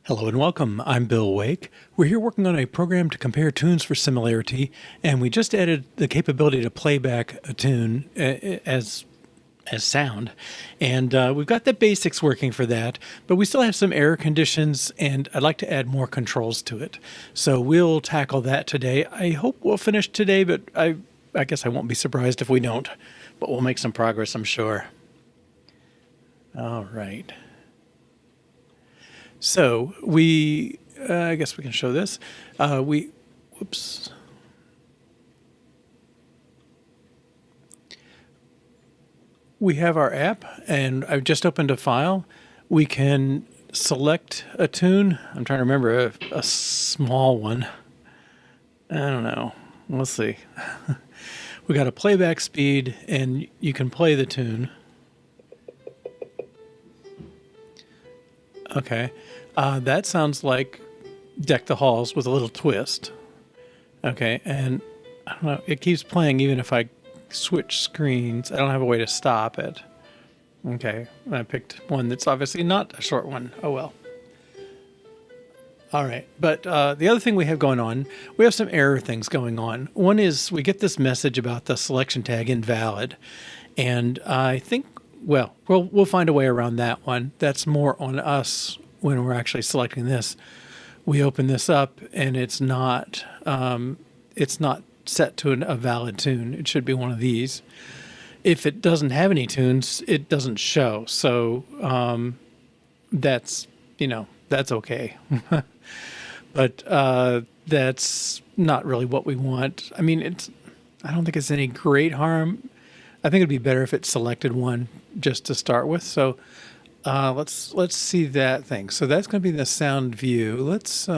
Hello and welcome. I'm Bill Wake. We're here working on a program to compare tunes for similarity, and we just added the capability to play back a tune as sound. And we've got the basics working for that, but we still have some error conditions, and I'd like to add more controls to it. So we'll tackle that today. I hope we'll finish today, but I guess I won't be surprised if we don't, but we'll make some progress, I'm sure. All right. So I guess we can show this. Whoops. We have our app, and I've just opened a file. We can select a tune. I'm trying to remember a small one. I don't know. Let's see. We got a playback speed, and you can play the tune. Okay. That sounds like Deck the Halls with a little twist. Okay, and I don't know, it keeps playing even if I switch screens. I don't have a way to stop it. Okay, I picked one that's obviously not a short one. Oh well. All right, but the other thing we have going on, we have some error things going on. One is we get this message about the selection tag invalid, and I think, well, we'll find a way around that one. That's more on us when we're actually selecting this. We open this up, and it's not set to a valid tune. It should be one of these. If it doesn't have any tunes, it doesn't show. So that's okay. But that's not really what we want. I mean, I don't think it's any great harm. I think it'd be better if it selected one just to start with. So let's see that thing. So that's going to be the sound view. Let's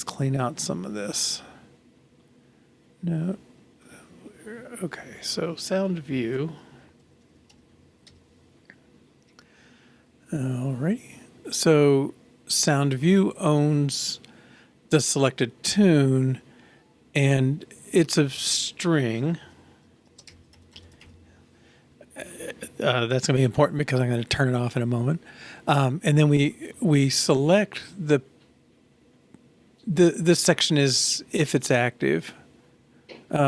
clean out some of this. No. Okay, so sound view. Alrighty. So sound view owns the selected tune, and it's a string. That's going to be important because I'm going to turn it off in a moment. And then we select this section is if it's active. Is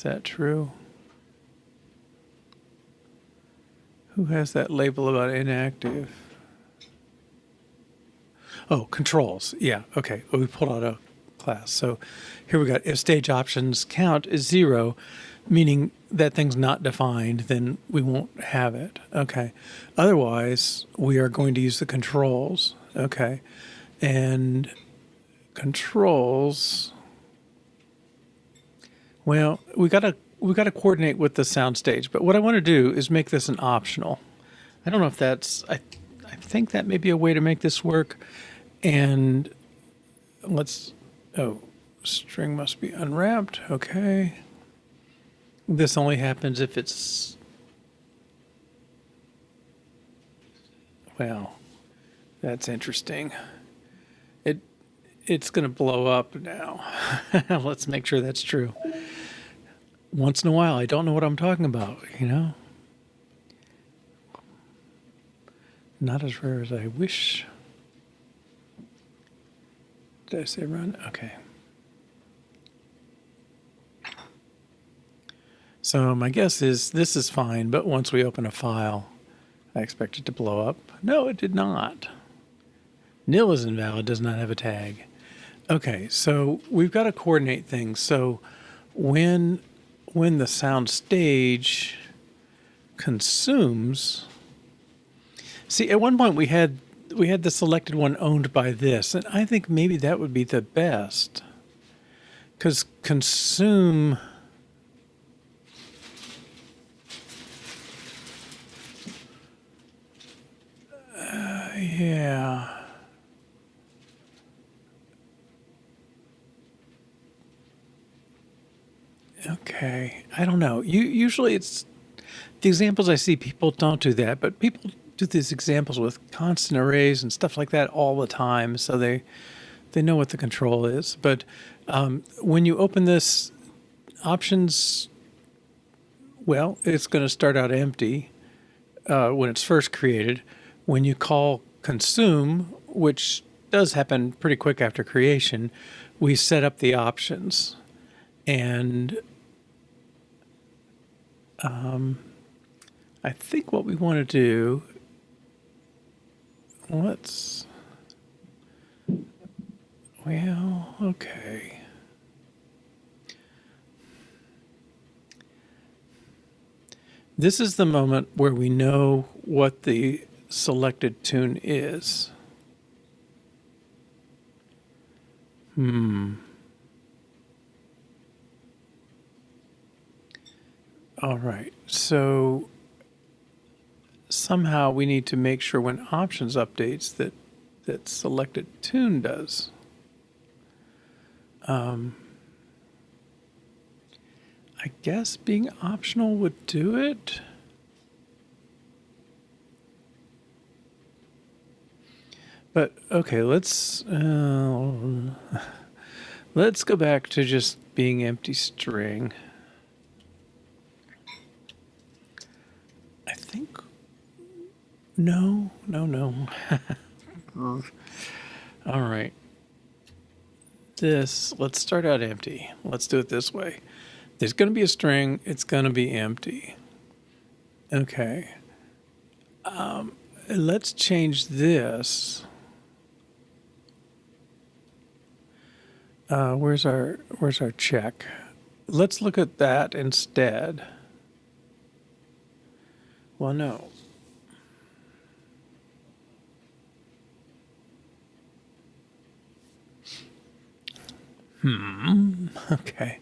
that true? Who has that label about inactive? Oh, controls. Yeah. Okay. Well, we pulled out a class. So here we got if stage options count is 0, meaning that thing's not defined, then we won't have it. Okay. Otherwise, we are going to use the controls. Okay. And controls, well, we got to coordinate with the sound stage, but what I want to do is make this an optional. I don't know if that's, I think that may be a way to make this work. And string must be unwrapped. Okay. This only happens if it's, well, that's interesting. It's going to blow up now. Let's make sure that's true. Once in a while, I don't know what I'm talking about, Not as rare as I wish. Did I say run? Okay. So my guess is this is fine, but once we open a file, I expect it to blow up. No, it did not. Nil is invalid, does not have a tag. Okay, so we've got to coordinate things. So when the sound stage consumes, see, at one point we had the selected one owned by this, and I think maybe that would be the best, because consume, yeah. Okay, I don't know. Usually it's the examples I see, people don't do that, but people do these examples with constant arrays and stuff like that all the time, so they know what the control is. But when you open this options, well, it's going to start out empty. when it's first created. When you call consume, which does happen pretty quick after creation, we set up the options. And I think what we want to do, okay. This is the moment where we know what the selected tune is. All right, so somehow we need to make sure when options updates that selected tune does. I guess being optional would do it. But okay, let's go back to just being empty string. I think no. All right. Let's start out empty. Let's do it this way. There's going to be a string. It's going to be empty. Okay. Let's change this. Where's our check? Let's look at that instead. Well, no. Okay.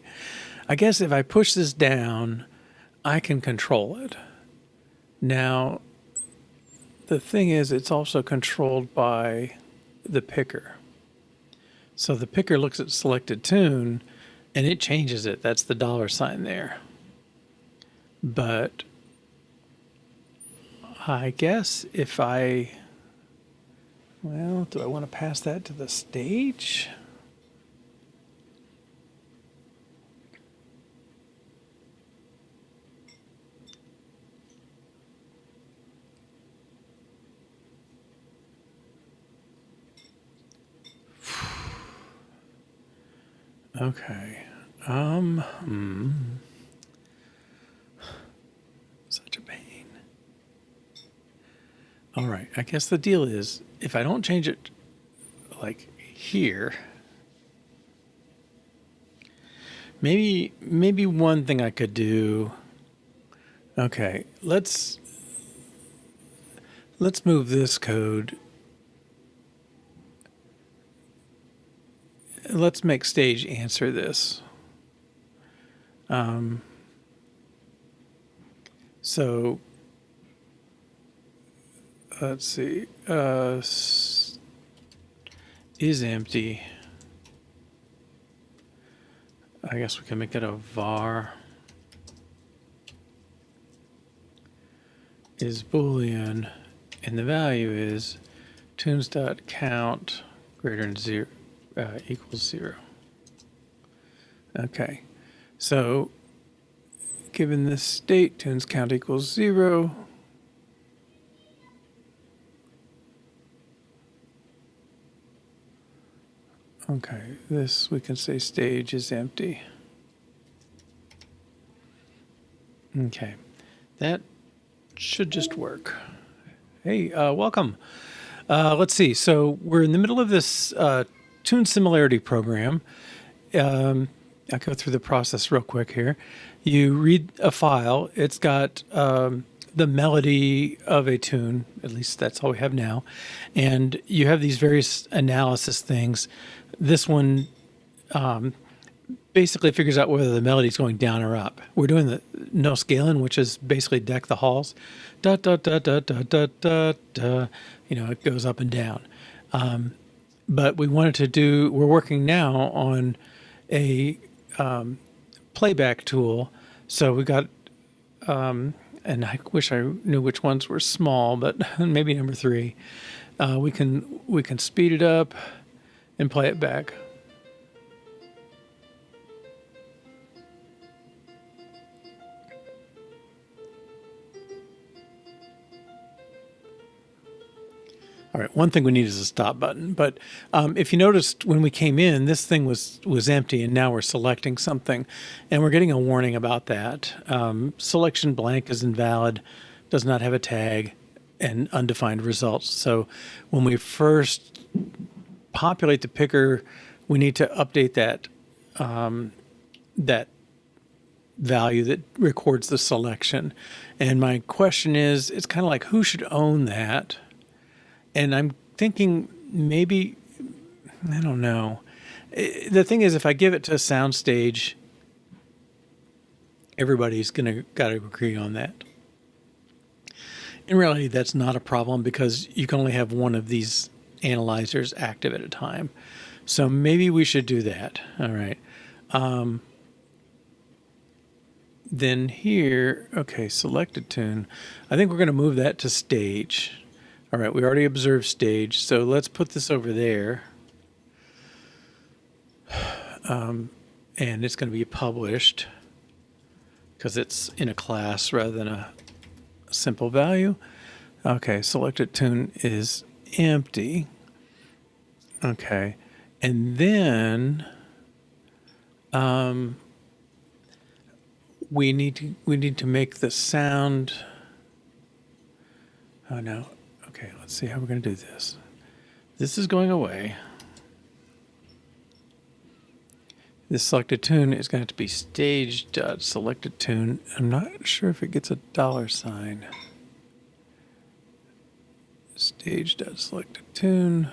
I guess if I push this down, I can control it. Now, the thing is, it's also controlled by the picker. So the picker looks at selected tune and it changes it. That's the $sign there. But I guess if do I want to pass that to the stage? Okay. Such a pain. All right. I guess the deal is if I don't change it like here, maybe one thing I could do. Okay. Let's move this code. Let's make stage answer this. So let's see. Is empty. I guess we can make it a var. Is Boolean, and the value is tunes.count greater than 0 equals 0. Okay, so given this state, tunes count equals 0. Okay, this we can say stage is empty. Okay, that should just work. Hey, welcome. Let's see. So we're in the middle of this tune similarity program. I'll go through the process real quick here. You read a file. It's got the melody of a tune. At least that's all we have now. And you have these various analysis things. This one basically figures out whether the melody is going down or up. We're doing the no scaling, which is basically deck the halls. Da, da, da, da, da, da, da, da. You know, it goes up and down. But we wanted to do, we're working now on a playback tool. So we got, and I wish I knew which ones were small, but maybe number 3. We can speed it up and play it back. All right, one thing we need is a stop button. But if you noticed when we came in, this thing was empty, and now we're selecting something, and we're getting a warning about that. Selection blank is invalid, does not have a tag, and undefined results. So when we first populate the picker, we need to update that value that records the selection. And my question is, it's kind of like, who should own that? And I'm thinking maybe, I don't know. The thing is, if I give it to a soundstage, everybody's got to agree on that. In reality, that's not a problem because you can only have one of these analyzers active at a time. So maybe we should do that. All right. Then here, okay, selected tune. I think we're going to move that to stage. All right, we already observed stage, so let's put this over there. And it's going to be published because it's in a class rather than a simple value. Okay, selected tune is empty. Okay, and then we need to make the sound. Oh no. Okay, let's see how we're going to do this. This is going away. This selected tune is going to have to be stage.selected tune. I'm not sure if it gets a $sign. Stage.selected tune.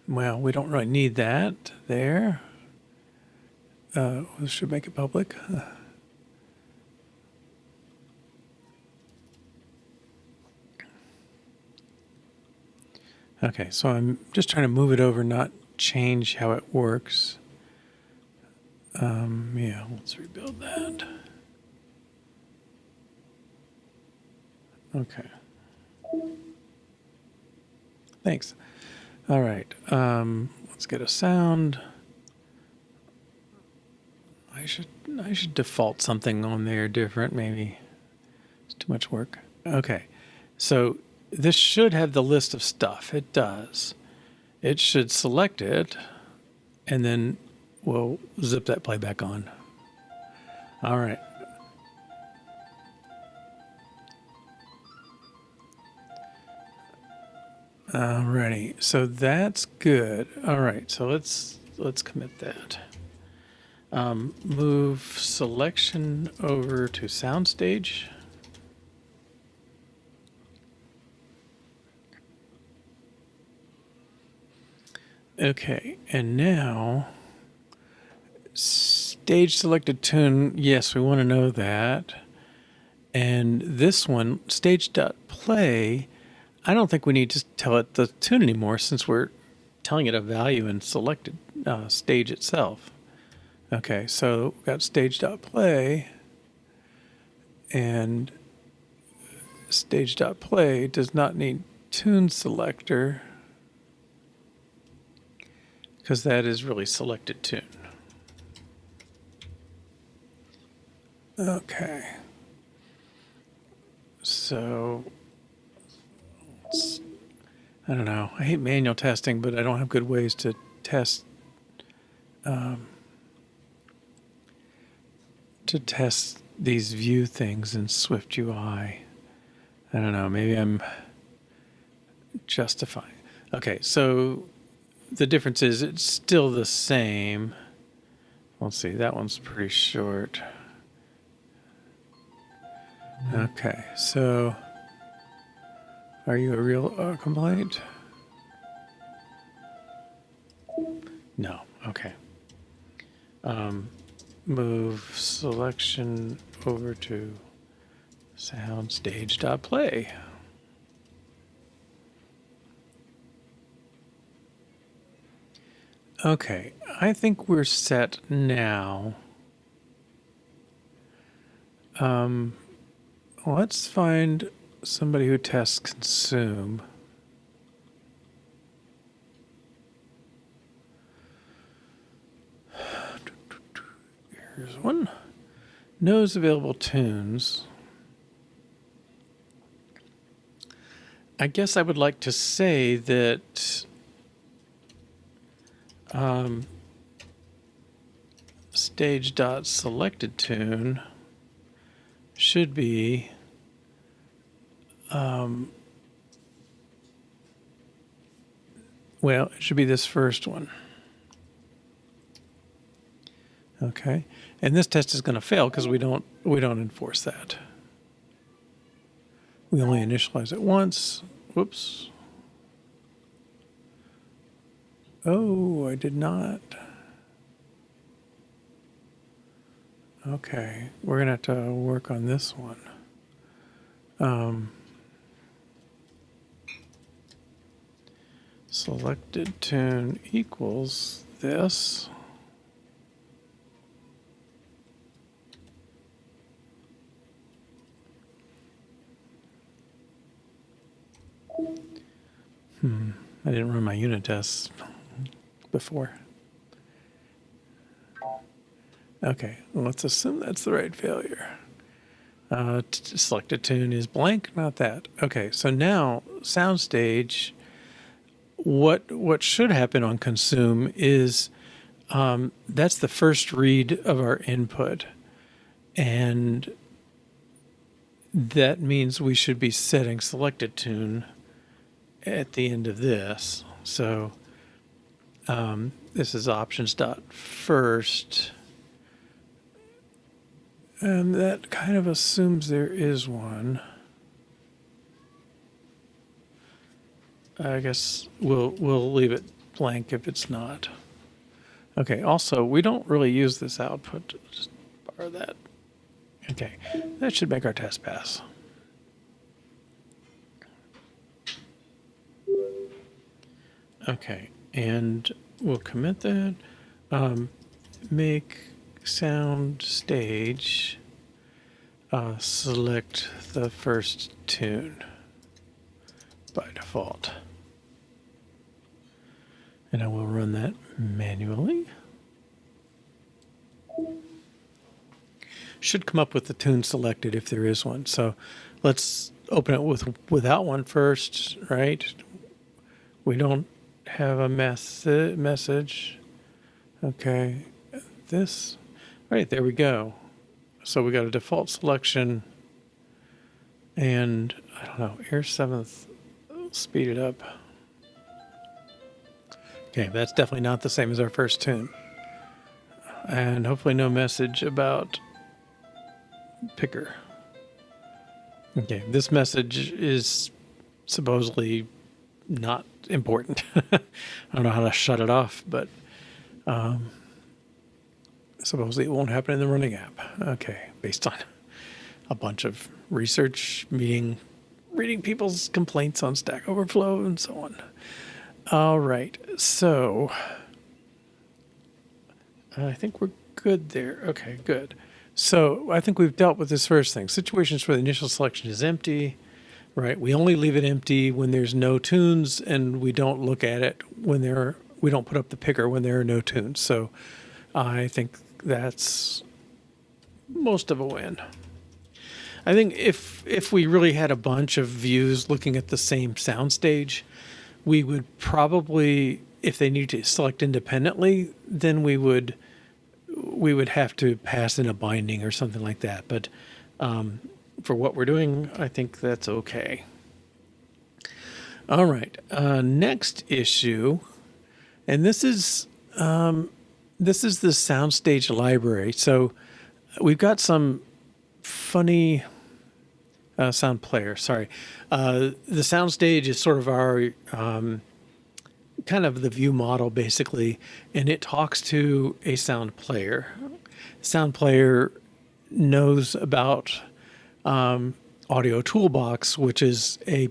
Well, we don't really need that there. We should make it public. Okay, so I'm just trying to move it over, not change how it works. Yeah, let's rebuild that. Okay. Thanks. All right, let's get a sound. I should default something on there different, maybe. It's too much work. Okay, so this should have the list of stuff. It does. It should select it, and then we'll zip that playback on. All right. Alrighty, so that's good. All right, so let's commit that. Move selection over to soundstage. Okay, and now stage selected tune. Yes, we want to know that. And this one, stage.play, I don't think we need to tell it the tune anymore since we're telling it a value in selected stage itself. Okay, so we've got stage.play, and stage.play does not need tune selector because that is really selected tune. Okay, so I don't know. I hate manual testing, but I don't have good ways to test these view things in Swift UI. I don't know. Maybe I'm justifying. Okay, so the difference is it's still the same. Let's see. That one's pretty short. Okay, so are you a real complaint? No. Okay. Move selection over to soundstage.play. Okay, I think we're set now. Let's find somebody who tests consume. Here's one. knows available tunes. I guess I would like to say that stage.selected tune should be well, it should be this first one. Okay, and this test is going to fail because we don't enforce that. We only initialize it once. Whoops. Oh, I did not. Okay, we're going to have to work on this one. Selected tune equals this. I didn't run my unit tests before. Okay, well, let's assume that's the right failure. Selected tune is blank, not that. Okay, so now soundstage, what should happen on consume is that's the first read of our input. And that means we should be setting selected tune at the end of this. So this is options.first. And that kind of assumes there is one. I guess we'll leave it blank if it's not. Okay, also, we don't really use this output. Just borrow that. Okay, that should make our test pass. Okay, and we'll commit that. Make sound stage select the first tune by default. And I will run that manually. Should come up with the tune selected if there is one. So let's open it without one first, right? We don't have a message. Okay, this, right, there we go. So we got a default selection and I don't know, air 7th, speed it up. Okay, that's definitely not the same as our first tune. And hopefully no message about picker. Okay, this message is supposedly not important. I don't know how to shut it off, but supposedly it won't happen in the running app. Okay, based on a bunch of research, reading people's complaints on Stack Overflow and so on. All right, so I think we're good there. Okay, good. So I think we've dealt with this first thing. Situations where the initial selection is empty, right? We only leave it empty when there's no tunes, and we don't look at it when we don't put up the picker when there are no tunes. So I think that's most of a win. I think if we really had a bunch of views looking at the same soundstage, we would probably, if they need to select independently, then we would have to pass in a binding or something like that. But for what we're doing, I think that's okay. All right, next issue, and this is the soundstage library. So we've got some funny sound player. Sorry, the soundstage is sort of our kind of the view model basically, and it talks to a sound player. Sound player knows about Audio Toolbox, which is a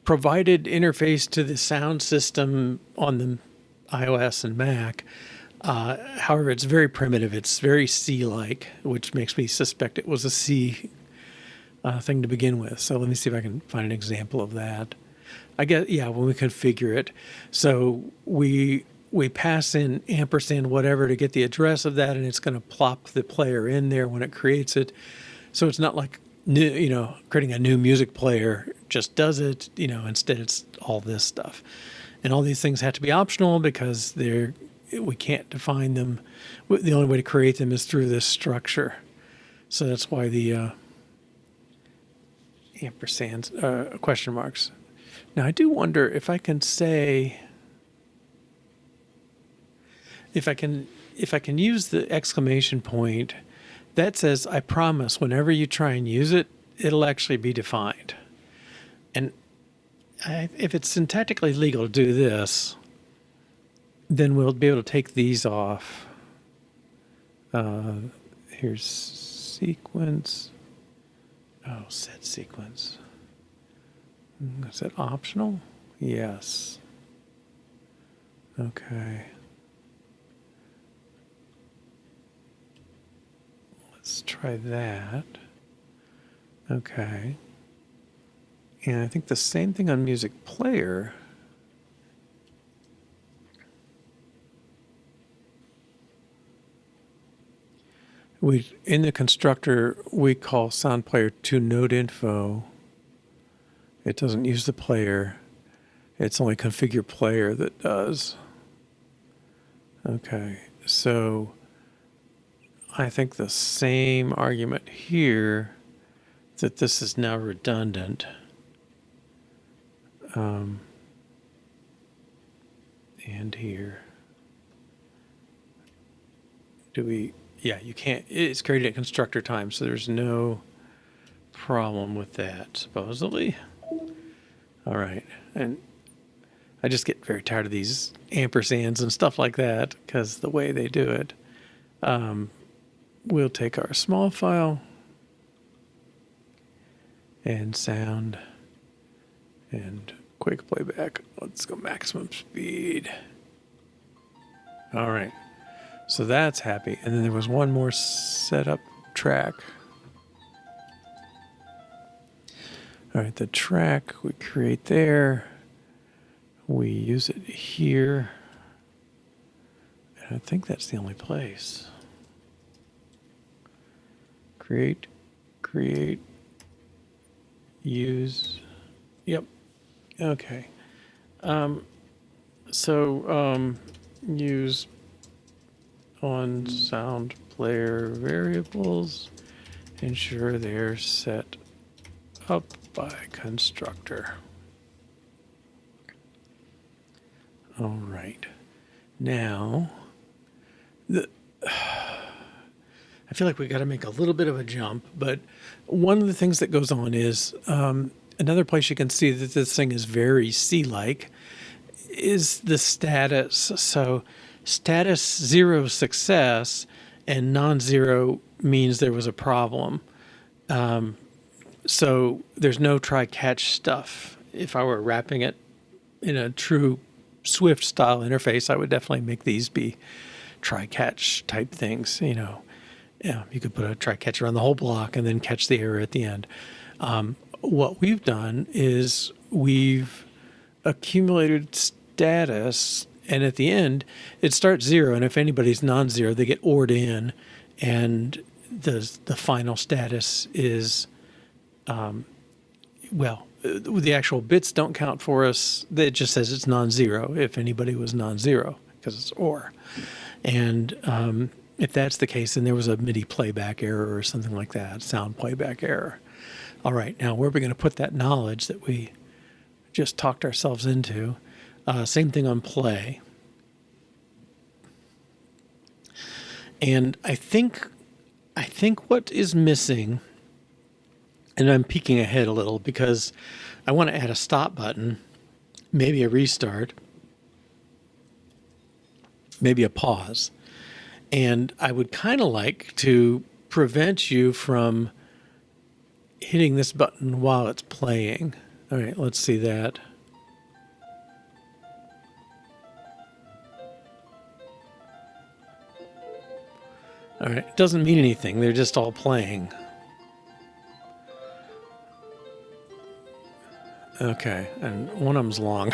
provided interface to the sound system on the iOS and Mac. However, it's very primitive. It's very C-like, which makes me suspect it was a C thing to begin with. So let me see if I can find an example of that. I guess, yeah, when we configure it. So we we pass in ampersand whatever to get the address of that, and it's going to plop the player in there when it creates it. So it's not like new, creating a new music player just does it. Instead it's all this stuff, and all these things have to be optional because we can't define them. The only way to create them is through this structure. So that's why the ampersands, question marks. Now I do wonder if I can say, if I can use the exclamation point that says, I promise whenever you try and use it, it'll actually be defined. And if it's syntactically legal to do this, then we'll be able to take these off. Here's sequence. Oh, set sequence. Is that optional? Yes. Okay. Let's try that. Okay. And I think the same thing on music player. In the constructor, we call sound player to node info. It doesn't use the player. It's only configure player that does. Okay, so I think the same argument here, that this is now redundant. And here. Yeah, you can't, it's created at constructor time, so there's no problem with that, supposedly. All right, and I just get very tired of these ampersands and stuff like that because the way they do it. We'll take our small file and sound and quick playback. Let's go maximum speed. All right. So that's happy. And then there was one more setup track. All right, the track we create there. We use it here. And I think that's the only place. Create, use. Yep. Okay. Use on sound player variables, ensure they're set up by constructor. All right. Now, I feel like we got to make a little bit of a jump, but one of the things that goes on is another place you can see that this thing is very C-like is the status. So status 0 success and non-zero means there was a problem. So there's no try-catch stuff. If I were wrapping it in a true Swift style interface, I would definitely make these be try-catch type things. You could put a try-catch around the whole block and then catch the error at the end. What we've done is we've accumulated status, and at the end, it starts 0, and if anybody's non-zero, they get ORed in, and the final status is, the actual bits don't count for us. It just says it's non-zero if anybody was non-zero, because it's OR. And if that's the case, then there was a MIDI playback error or something like that, sound playback error. All right, now where are we going to put that knowledge that we just talked ourselves into? Same thing on play. And I think what is missing, and I'm peeking ahead a little because I want to add a stop button, maybe a restart, maybe a pause. And I would kind of like to prevent you from hitting this button while it's playing. All right, let's see that. All right, it doesn't mean anything. They're just all playing. Okay, and one of them's long.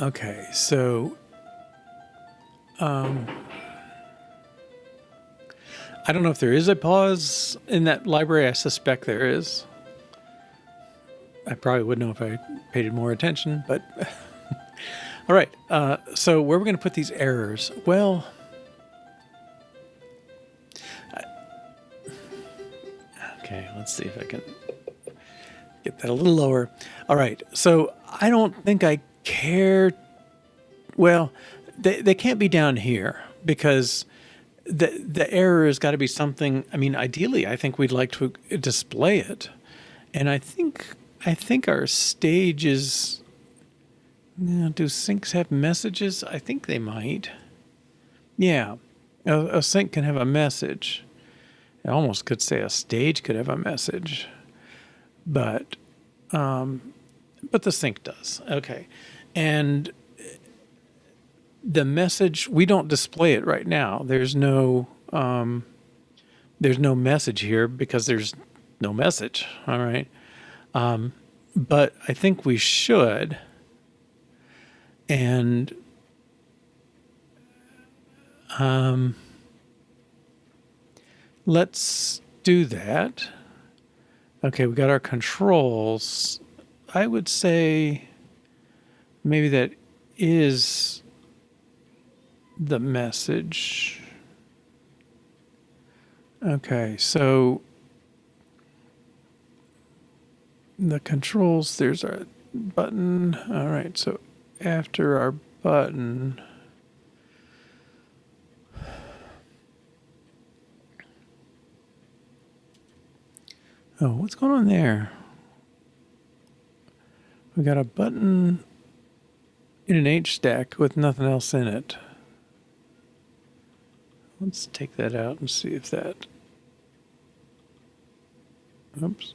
Okay, so I don't know if there is a pause in that library. I suspect there is. I probably would know if I paid more attention, but all right. So where are we going to put these errors? Well, okay, let's see if I can get that a little lower. All right. So I don't think I care. Well, they can't be down here because the error has got to be something. I mean, ideally, I think we'd like to display it, and I think our stage is. Do syncs have messages? I think they might. Yeah, a sync can have a message. I almost could say a stage could have a message, but the sync does. Okay, and the message, we don't display it right now. There's no message here because there's no message. All right, but I think we should. And let's do that. Okay, we got our controls. I would say maybe that is the message. Okay, so the controls, there's our button. All right, so after our button, oh, what's going on there? We got a button in an H stack with nothing else in it. Let's take that out and see if that, oops.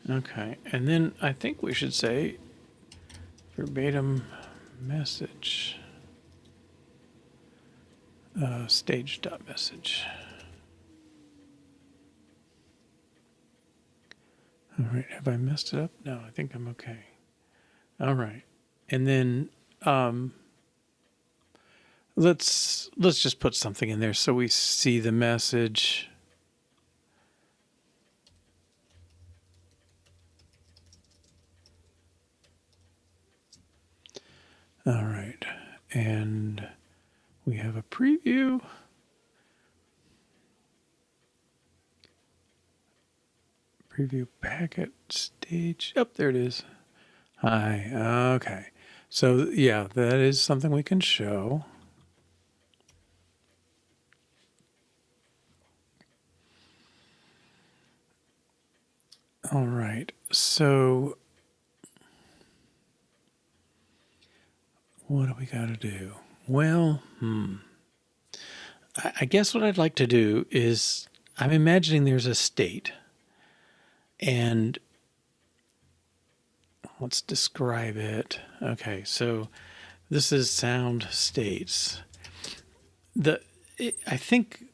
Okay, and then I think we should say verbatim message, stage.message. All right, have I messed it up? No, I think I'm okay. All right, and then let's just put something in there so we see the message. All right, and we have a preview. Preview packet stage. Oh, there it is. Hi. Okay. So yeah, that is something we can show. All right. So what do we got to do? Well, I guess what I'd like to do is I'm imagining there's a state, and let's describe it. Okay, so this is sound states. I think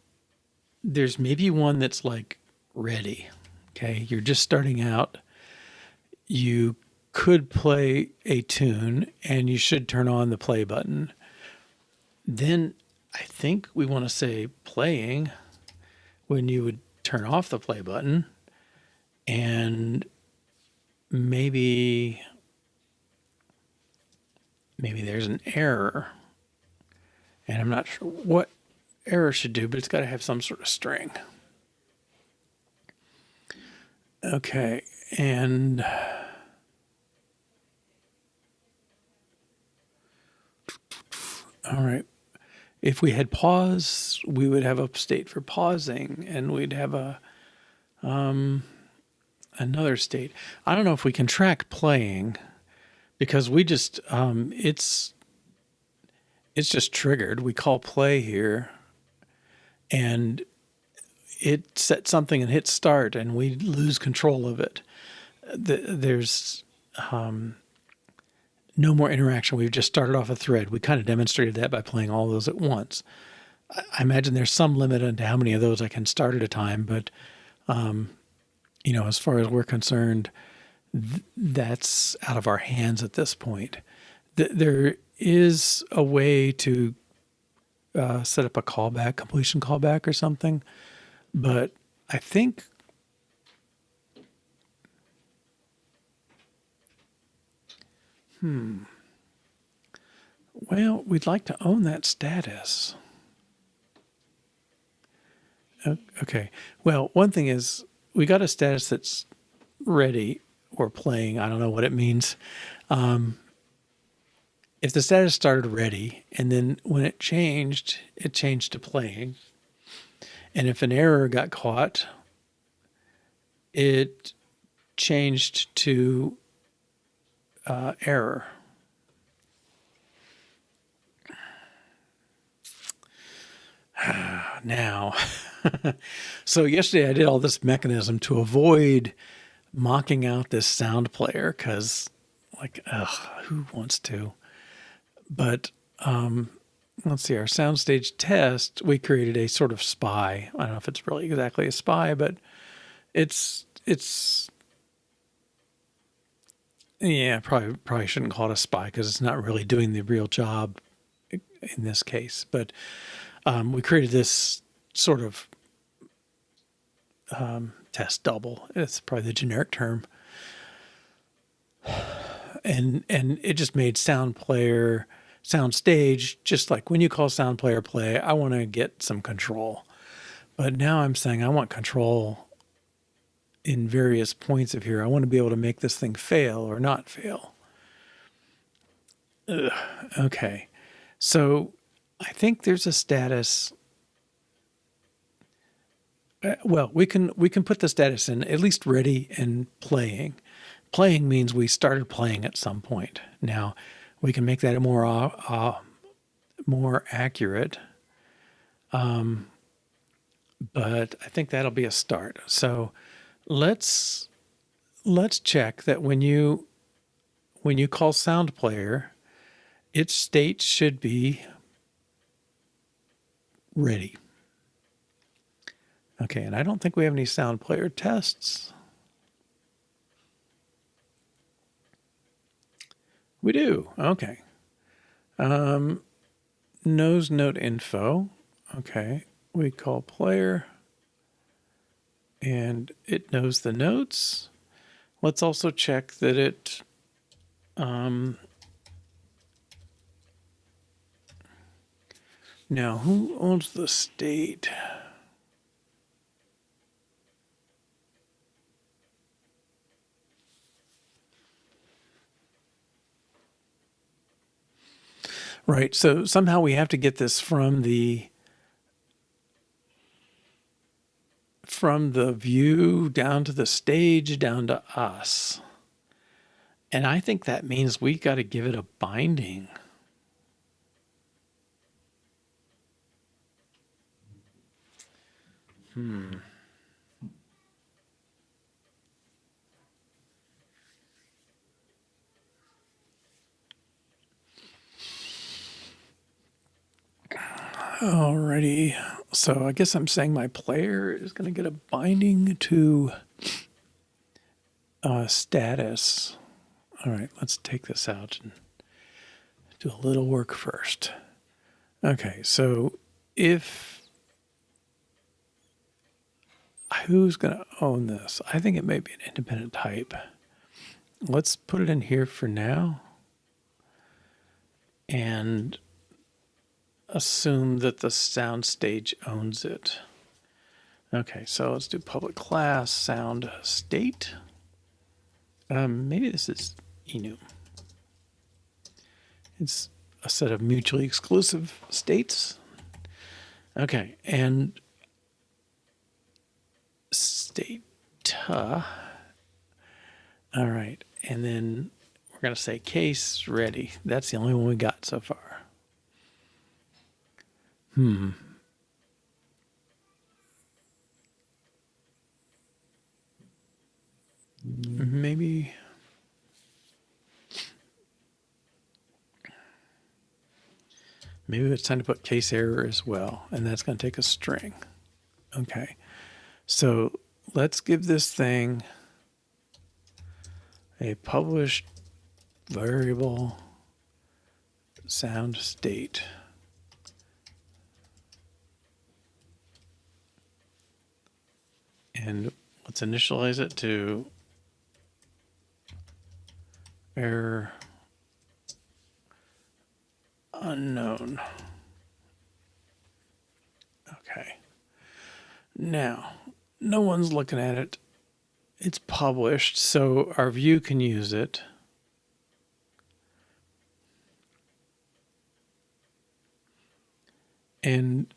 there's maybe one that's like ready. Okay, you're just starting out. You could play a tune and you should turn on the play button. Then I think we want to say playing when you would turn off the play button, and maybe there's an error, and I'm not sure what error should do, but it's got to have some sort of string. Okay, and all right. If we had pause, we would have a state for pausing, and we'd have a another state. I don't know if we can track playing because we just it's just triggered. We call play here, and it set something and hit start, and we lose control of it. There's no more interaction. We've just started off a thread. We kind of demonstrated that by playing all those at once. I imagine there's some limit on how many of those I can start at a time, but as far as we're concerned, that's out of our hands at this point. There is a way to set up a callback, completion callback or something, but I think well, we'd like to own that status. Okay. Well, one thing is we got a status that's ready or playing. I don't know what it means. If the status started ready and then when it changed to playing. And if an error got caught, it changed to error. Now, so yesterday I did all this mechanism to avoid mocking out this sound player because, like, who wants to? But let's see, our soundstage test, we created a sort of spy. I don't know if it's really exactly a spy, but it's yeah, probably shouldn't call it a spy because it's not really doing the real job in this case. But we created this sort of test double. It's probably the generic term. And it just made sound stage, just like when you call sound player play, I want to get some control. But now I'm saying I want control in various points of here. I want to be able to make this thing fail or not fail. Okay. So I think there's a status. Well, we can put the status in at least ready and playing. Playing means we started playing at some point. Now, we can make that more accurate, but I think that'll be a start. So let's check that when you call sound player, its state should be ready. Okay, and I don't think we have any sound player tests. We do. Okay. Knows note info. Okay. We call player and it knows the notes. Let's also check that it now who owns the state? Right. So somehow we have to get this from the view down to the stage, down to us. And I think that means we got to give it a binding. Alrighty. So I guess I'm saying my player is going to get a binding to status. All right, let's take this out and do a little work first. Okay, so who's going to own this? I think it may be an independent type. Let's put it in here for now and assume that the sound stage owns it. Okay, so let's do public class sound state. Maybe this is enum. It's a set of mutually exclusive states. Okay, and state. All right, and then we're going to say case ready. That's the only one we got so far. Maybe it's time to put case error as well, and that's going to take a string. Okay, so let's give this thing a published variable sound state. And let's initialize it to error unknown. Okay. Now, no one's looking at it. It's published, so our view can use it. And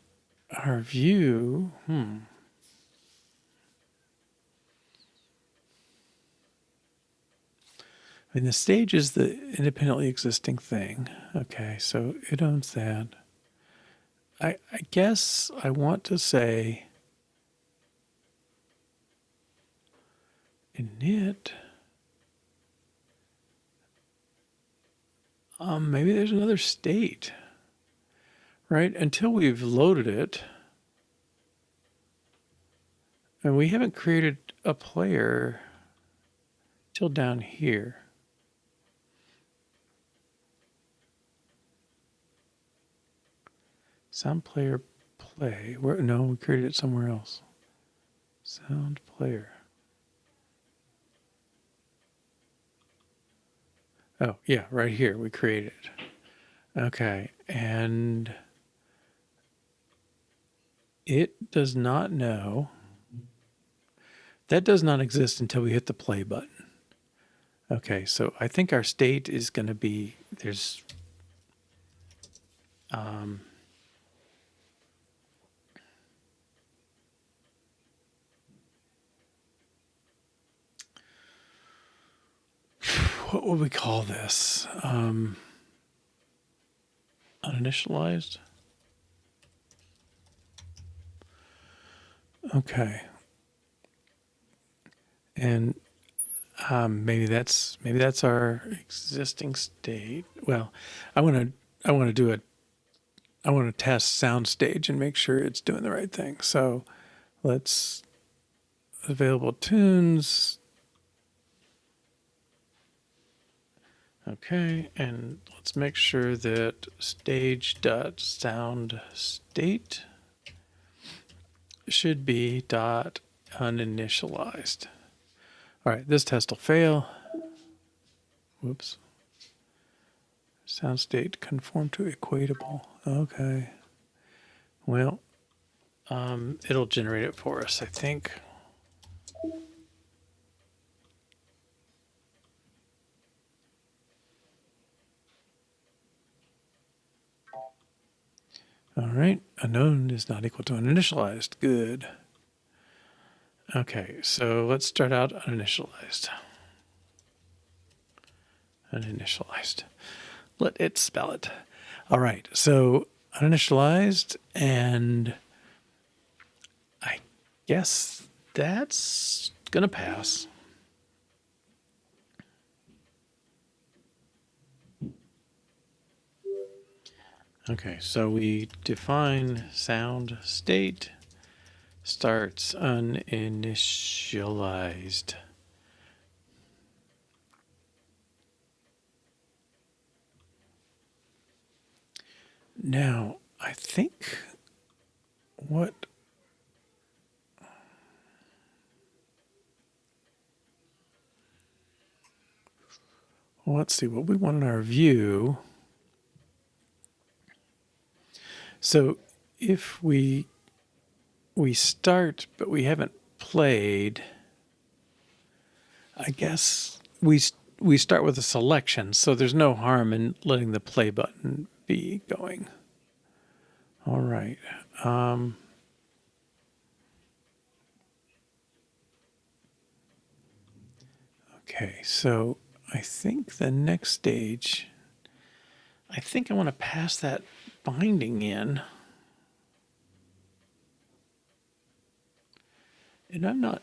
our view, I mean, the stage is the independently existing thing. Okay, so it owns that. I guess I want to say init. Maybe there's another state, right? Until we've loaded it. And we haven't created a player till down here. Sound player play. Where? No, we created it somewhere else. Sound player. Oh, yeah, right here. We created it. Okay, and it does not know. That does not exist until we hit the play button. Okay, so I think our state is going to be, there's what would we call this? Uninitialized? Okay. And maybe that's our existing state. Well, I want to test sound stage and make sure it's doing the right thing. So let's available tunes. Okay, and let's make sure that stage.soundState should be .uninitialized. All right, this test will fail. Whoops. Sound state conform to equatable. Okay. Well, it'll generate it for us, I think. All right, unknown is not equal to uninitialized. Good. Okay, so let's start out uninitialized. Uninitialized. Let it spell it. All right, so uninitialized, and I guess that's going to pass. Okay, so we define sound state starts uninitialized. Now, I think well, let's see what we want in our view. So if we start, but we haven't played, I guess we start with a selection, so there's no harm in letting the play button be going. All right. Okay, so I think the next stage, I think I want to pass that binding in. And I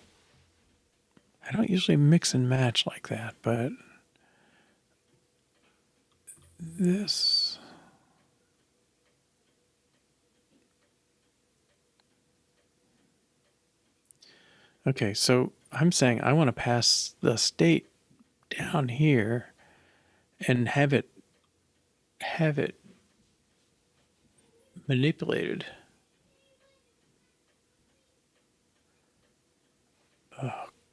don't usually mix and match like that, but this. Okay, so I'm saying I want to pass the state down here and have it manipulated.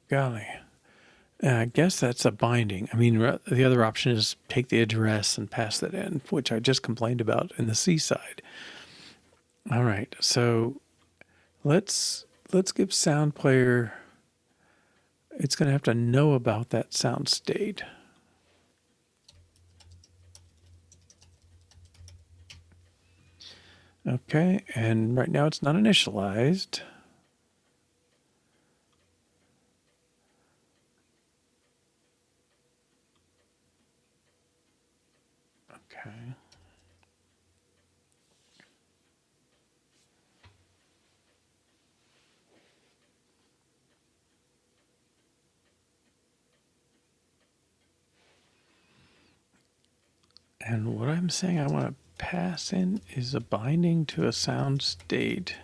Golly. I guess that's a binding. I mean, the other option is take the address and pass that in, which I just complained about in the C side. All right, so let's give sound player. It's going to have to know about that sound state. Okay, and right now it's not initialized. Okay. And what I'm saying I want to pass in is a binding to a sound state.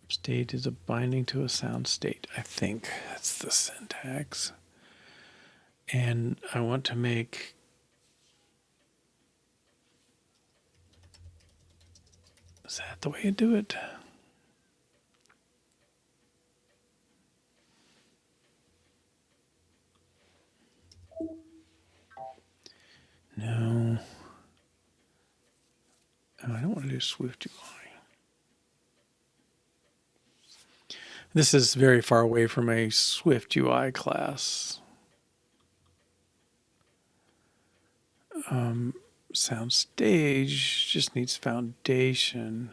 State is a binding to a sound state. I think that's the syntax. And I want to make is that the way you do it? No. Oh, I don't want to do Swift UI. This is very far away from a Swift UI class. Sound stage just needs foundation.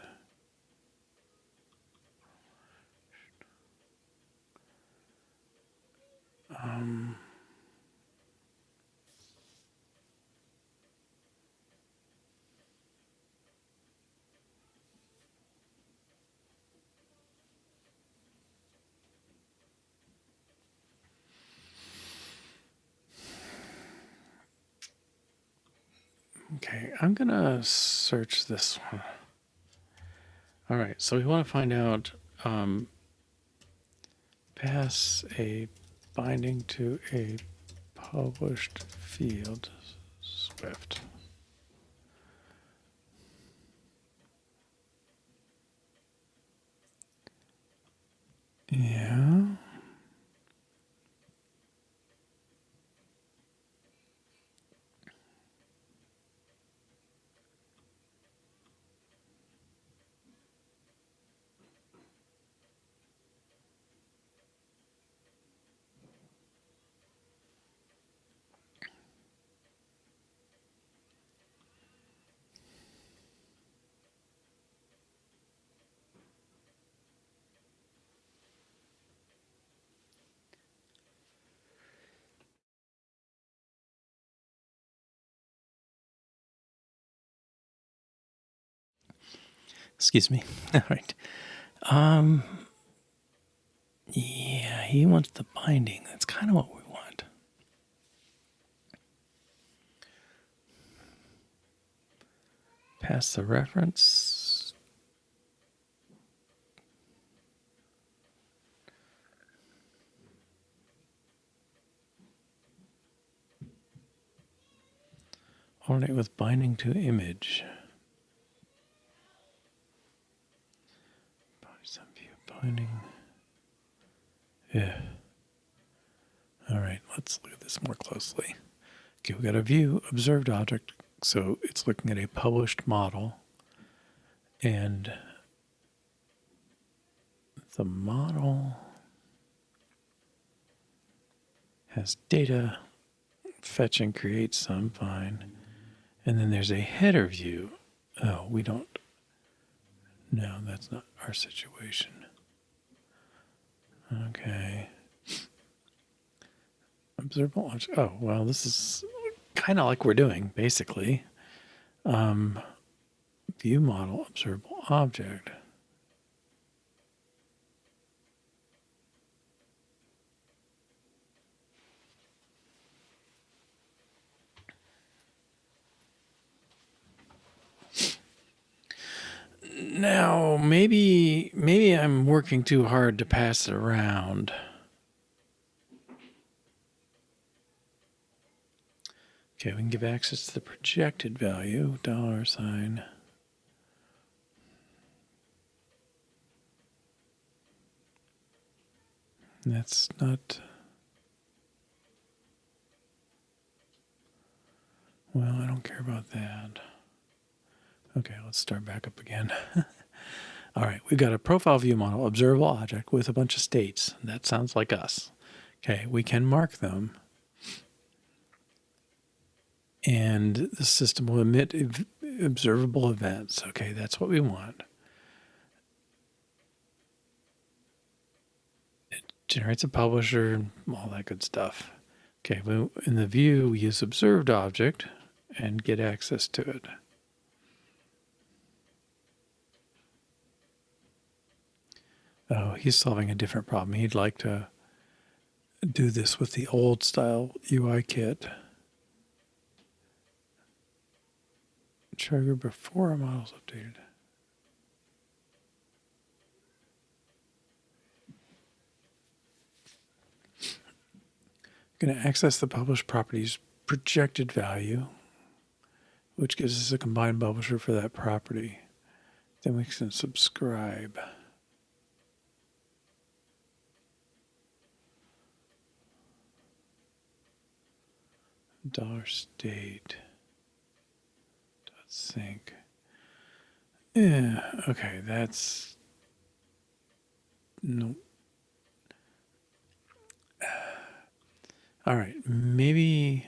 Okay, I'm gonna search this one. All right, so we want to find out pass a binding to a published field, Swift. Yeah. Excuse me. All right. Yeah, he wants the binding. That's kind of what we want. Pass the reference. Alternate with binding to image. Some view binding. Yeah. All right, let's look at this more closely. Okay, we got a view observed object, so it's looking at a published model, and the model has data, fetch and create some, fine. And then there's a header view. Oh, we don't. No, that's not our situation. Okay. Observable object. Oh, well, this is kind of like we're doing, basically. View model, observable object. Now, maybe I'm working too hard to pass it around. Okay, we can give access to the projected value, $sign. That's not, well, I don't care about that. Okay, let's start back up again. All right, we've got a profile view model, observable object with a bunch of states. That sounds like us. Okay, we can mark them. And the system will emit observable events. Okay, that's what we want. It generates a publisher, all that good stuff. Okay, in the view, we use observed object and get access to it. Oh, he's solving a different problem. He'd like to do this with the old style UI kit. Trigger before a model's updated. Going to access the published property's projected value, which gives us a combined publisher for that property. Then we can subscribe. $state. .sync. Yeah, okay, that's no. All right, maybe.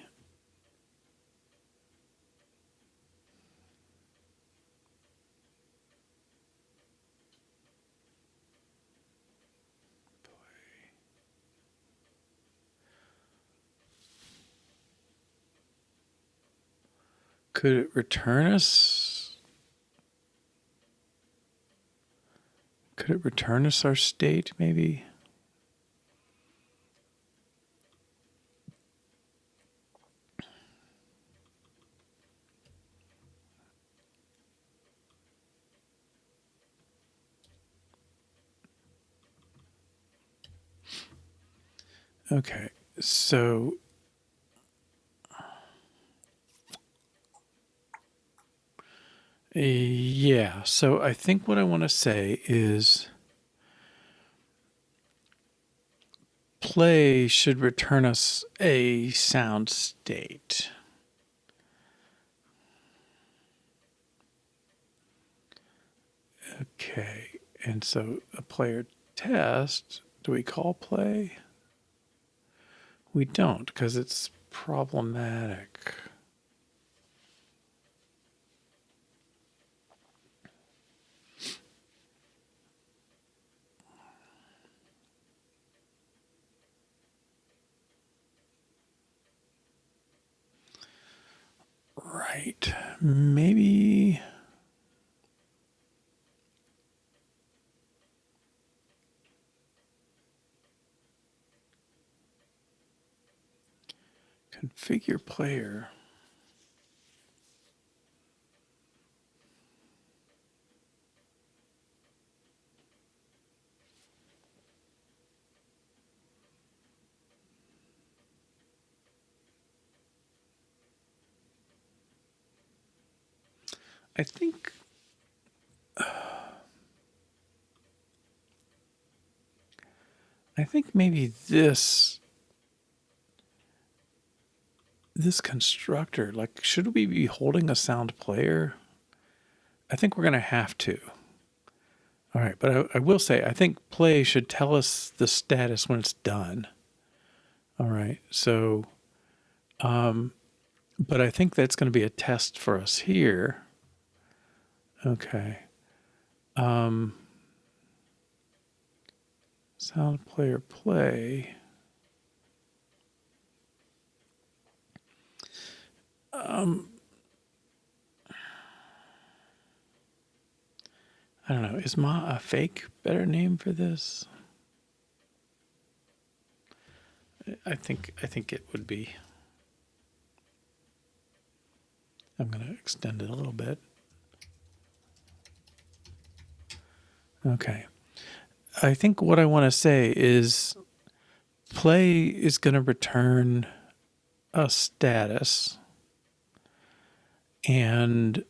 Could it return us? Could it return us our state, maybe? Okay, so yeah, so I think what I want to say is play should return us a sound state. Okay, and so a player test, do we call play? We don't, because it's problematic. Right, maybe. Configure player. I think maybe this constructor, like, should we be holding a sound player? I think we're going to have to. All right, but I will say, I think play should tell us the status when it's done. All right, so, but I think that's going to be a test for us here. Okay. Sound player play. I don't know. Is a fake better name for this? I think it would be. I'm going to extend it a little bit. Okay. I think what I want to say is play is going to return a status, and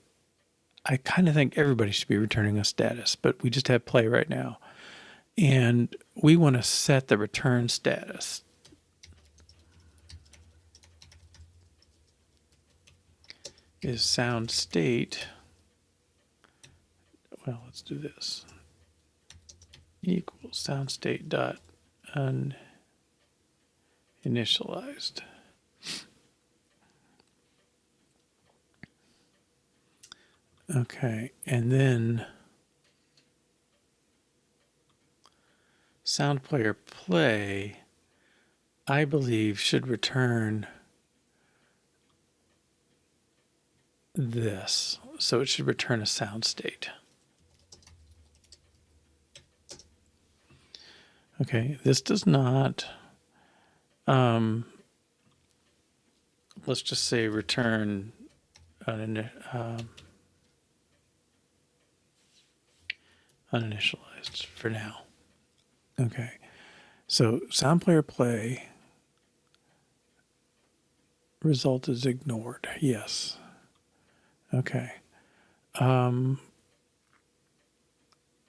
I kind of think everybody should be returning a status, but we just have play right now. And we want to set the return status. Is sound state, well, let's do this, equals sound state dot uninitialized. Okay, and then sound player play, I believe, should return this. So it should return a sound state. Okay, this does not, let's just say return uninitialized for now. Okay, so sound player play result is ignored. Yes. Okay.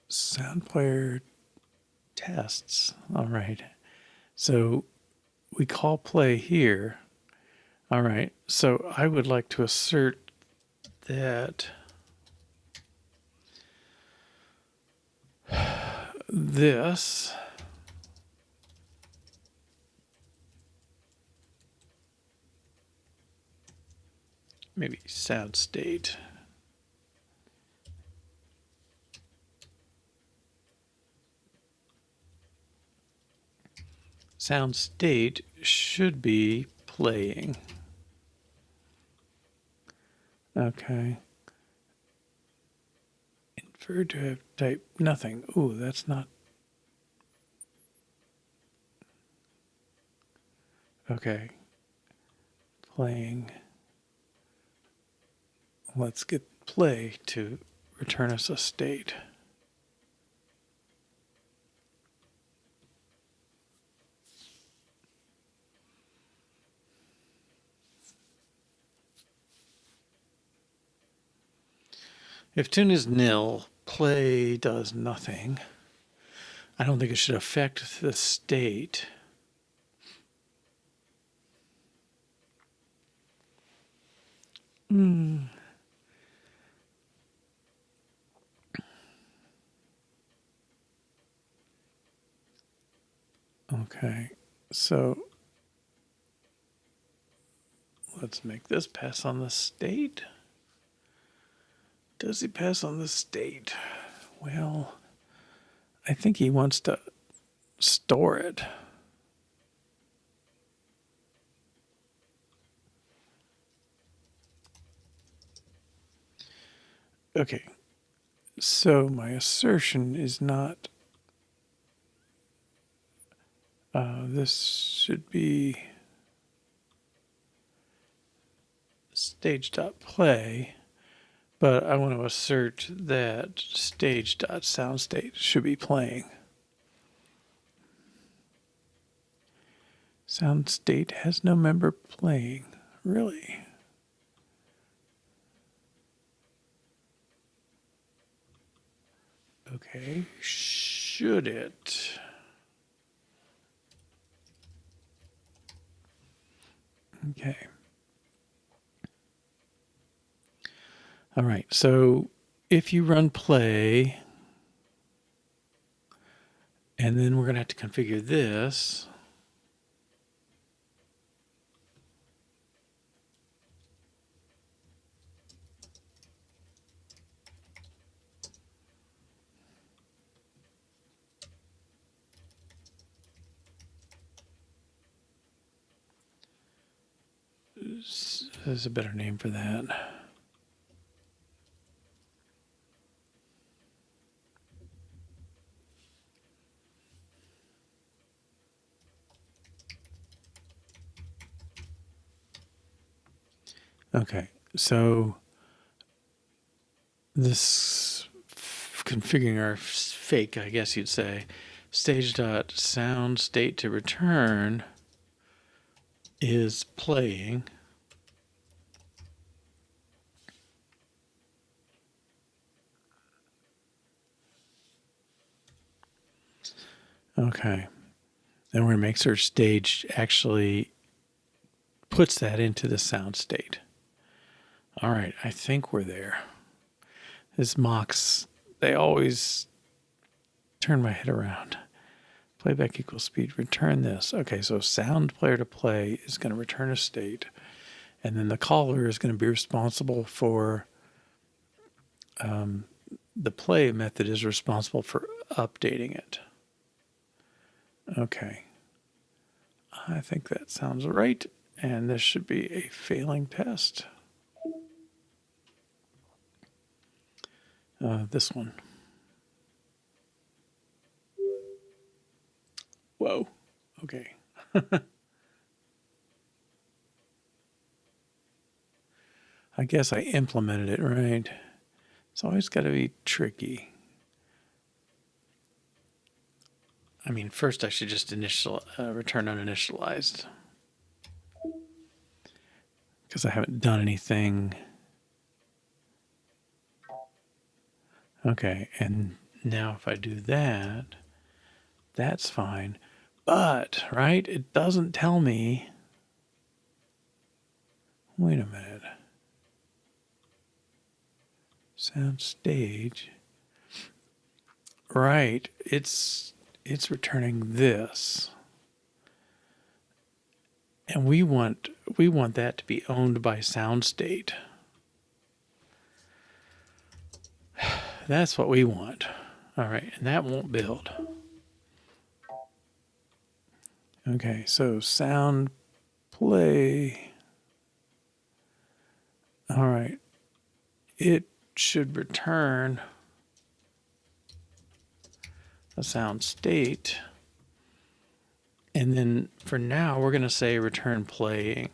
Sound player tests. All right. So we call play here. All right. So I would like to assert that this maybe sound state should be playing. Okay. Inferred to have type nothing. Ooh, that's not. Okay. Playing. Let's get play to return us a state. If tune is nil, play does nothing. I don't think it should affect the state. Okay, so let's make this pass on the state. Does he pass on the state? Well, I think he wants to store it. Okay, so my assertion is not, this should be stage.play, but I want to assert that stage.soundstate should be playing. Sound state has no member playing. Really? Okay, should it? Okay. All right, so if you run play, and then we're going to have to configure this. There's a better name for that. Okay, so this configuring our fake, I guess you'd say. Stage.sound state to return is playing. Okay. Then we're going to make sure stage actually puts that into the sound state. All right, I think we're there. This mocks, they always turn my head around. Playback equals speed, return this. Okay, so sound player to play is going to return a state, and then the caller is going to be responsible for, the play method is responsible for updating it. Okay, I think that sounds right, and this should be a failing test. This one. Whoa. Okay. I guess I implemented it right. It's always got to be tricky. I mean, first I should just return uninitialized, because I haven't done anything. Okay, and now if I do that, that's fine. But, right, it doesn't tell me. Wait a minute. Sound stage. Right, it's returning this. And we want that to be owned by sound state. That's what we want. All right, and that won't build. Okay, so sound play. All right, it should return a sound state. And then for now, we're going to say return playing.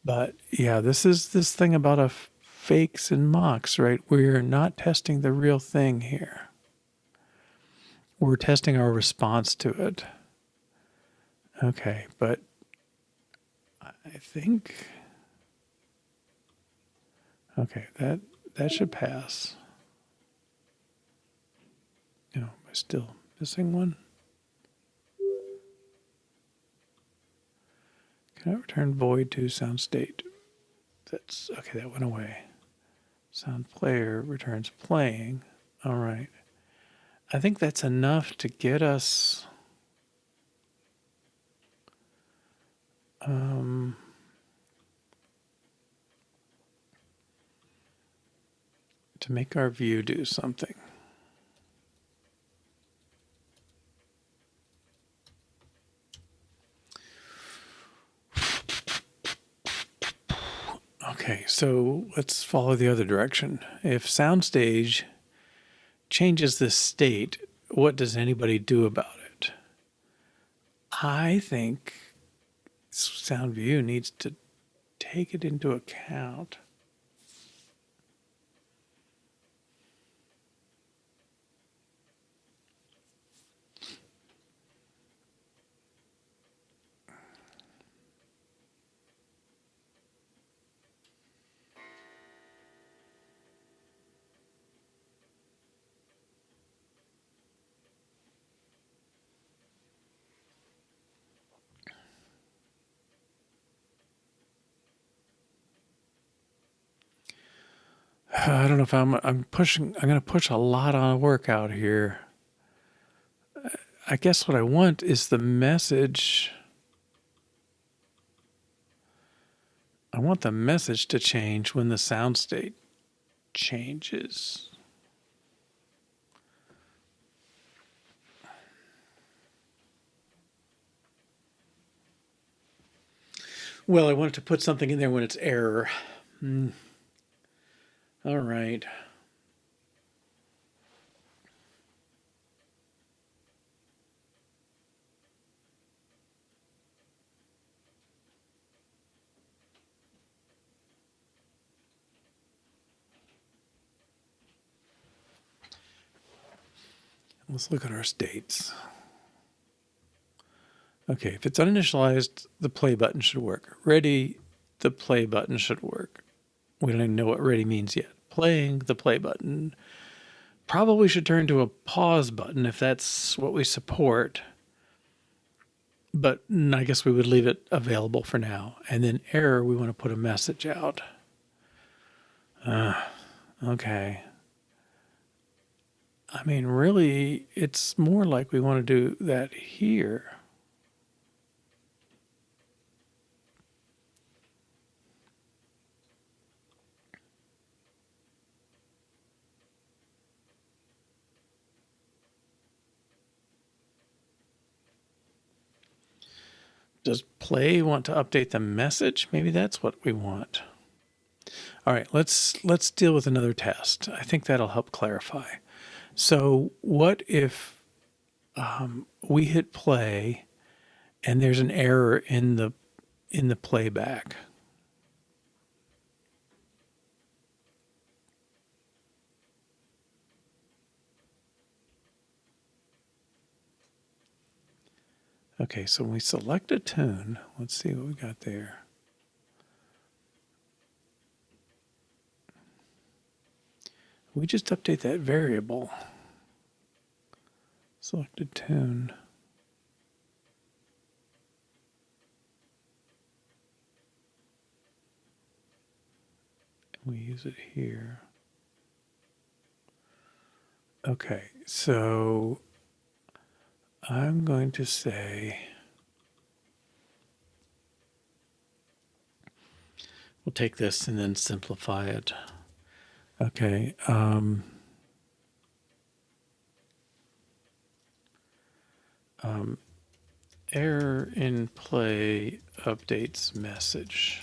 But yeah, this is this thing about fakes and mocks, right? We're not testing the real thing here. We're testing our response to it. Okay, but I think, okay, that should pass. No, am I still missing one? Can I return void to sound state? That's okay, that went away. Sound player returns playing. All right. I think that's enough to get us to make our view do something. Okay, so let's follow the other direction. If SoundStage changes this state, what does anybody do about it? I think SoundView needs to take it into account. I don't know if I'm going to push a lot on work out here. I guess what I want is the message. I want the message to change when the sound state changes. Well, I wanted to put something in there when it's error. All right. Let's look at our states. Okay, if it's uninitialized, the play button should work. Ready, the play button should work. We don't even know what ready means yet. Playing, the play button. Probably should turn to a pause button if that's what we support. But I guess we would leave it available for now. And then error, we want to put a message out. Okay. I mean, really, it's more like we want to do that here. Does play want to update the message? Maybe that's what we want. All right, let's deal with another test. I think that'll help clarify. So what if we hit play and there's an error in the playback? Okay, so when we select a tune, let's see what we got there. We just update that variable. Select a tune. We use it here. Okay, so I'm going to say, we'll take this and then simplify it. Okay. Error in play updates message.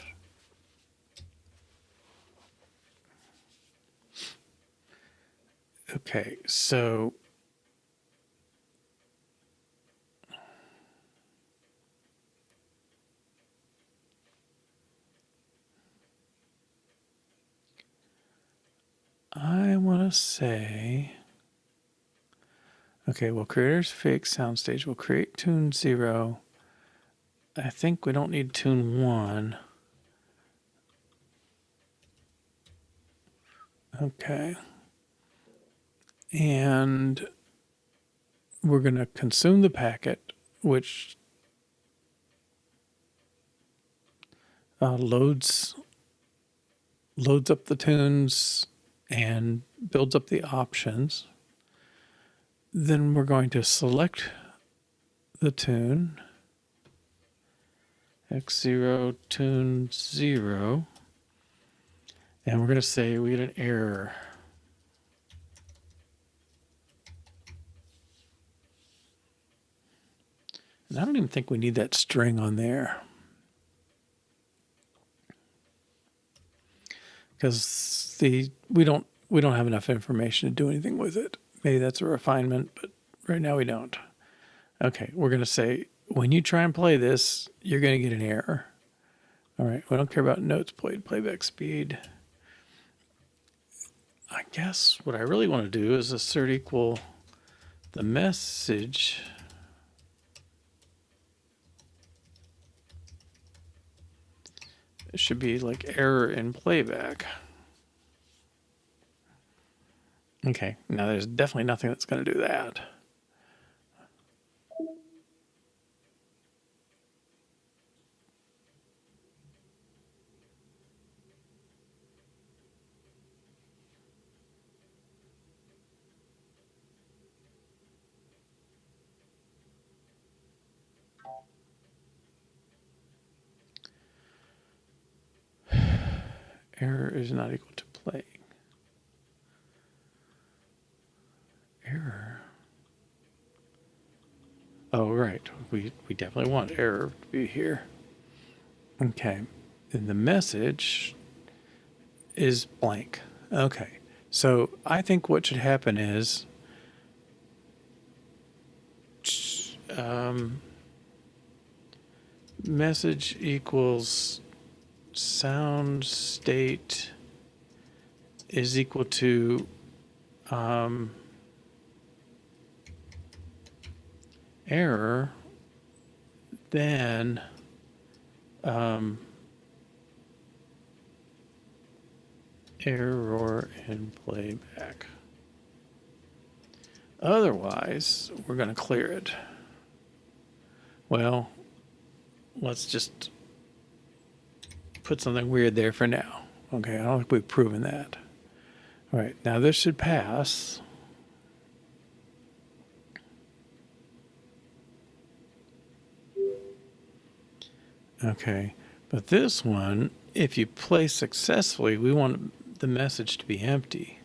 Okay, so I want to say, okay, well, creator's fake soundstage. We'll create tune 0. I think we don't need tune 1. Okay. And we're going to consume the packet, which loads up the tunes and builds up the options. Then we're going to select the tune, X0 tune 0, and we're going to say we get an error. And I don't even think we need that string on there, because we don't have enough information to do anything with it. Maybe that's a refinement, but right now we don't. Okay, we're going to say, when you try and play this, you're going to get an error. All right, we don't care about notes played, playback speed. I guess what I really want to do is assert equal the message. It should be like error in playback. Okay, now there's definitely nothing that's going to do that. Error is not equal to playing. Error. Oh, right. We definitely want error to be here. Okay. And the message is blank. Okay. So I think what should happen is message equals sound state is equal to error, then error in playback. Otherwise, we're going to clear it. Well, let's just put something weird there for now. Okay, I don't think we've proven that. All right, now this should pass. Okay, but this one, if you play successfully, we want the message to be empty.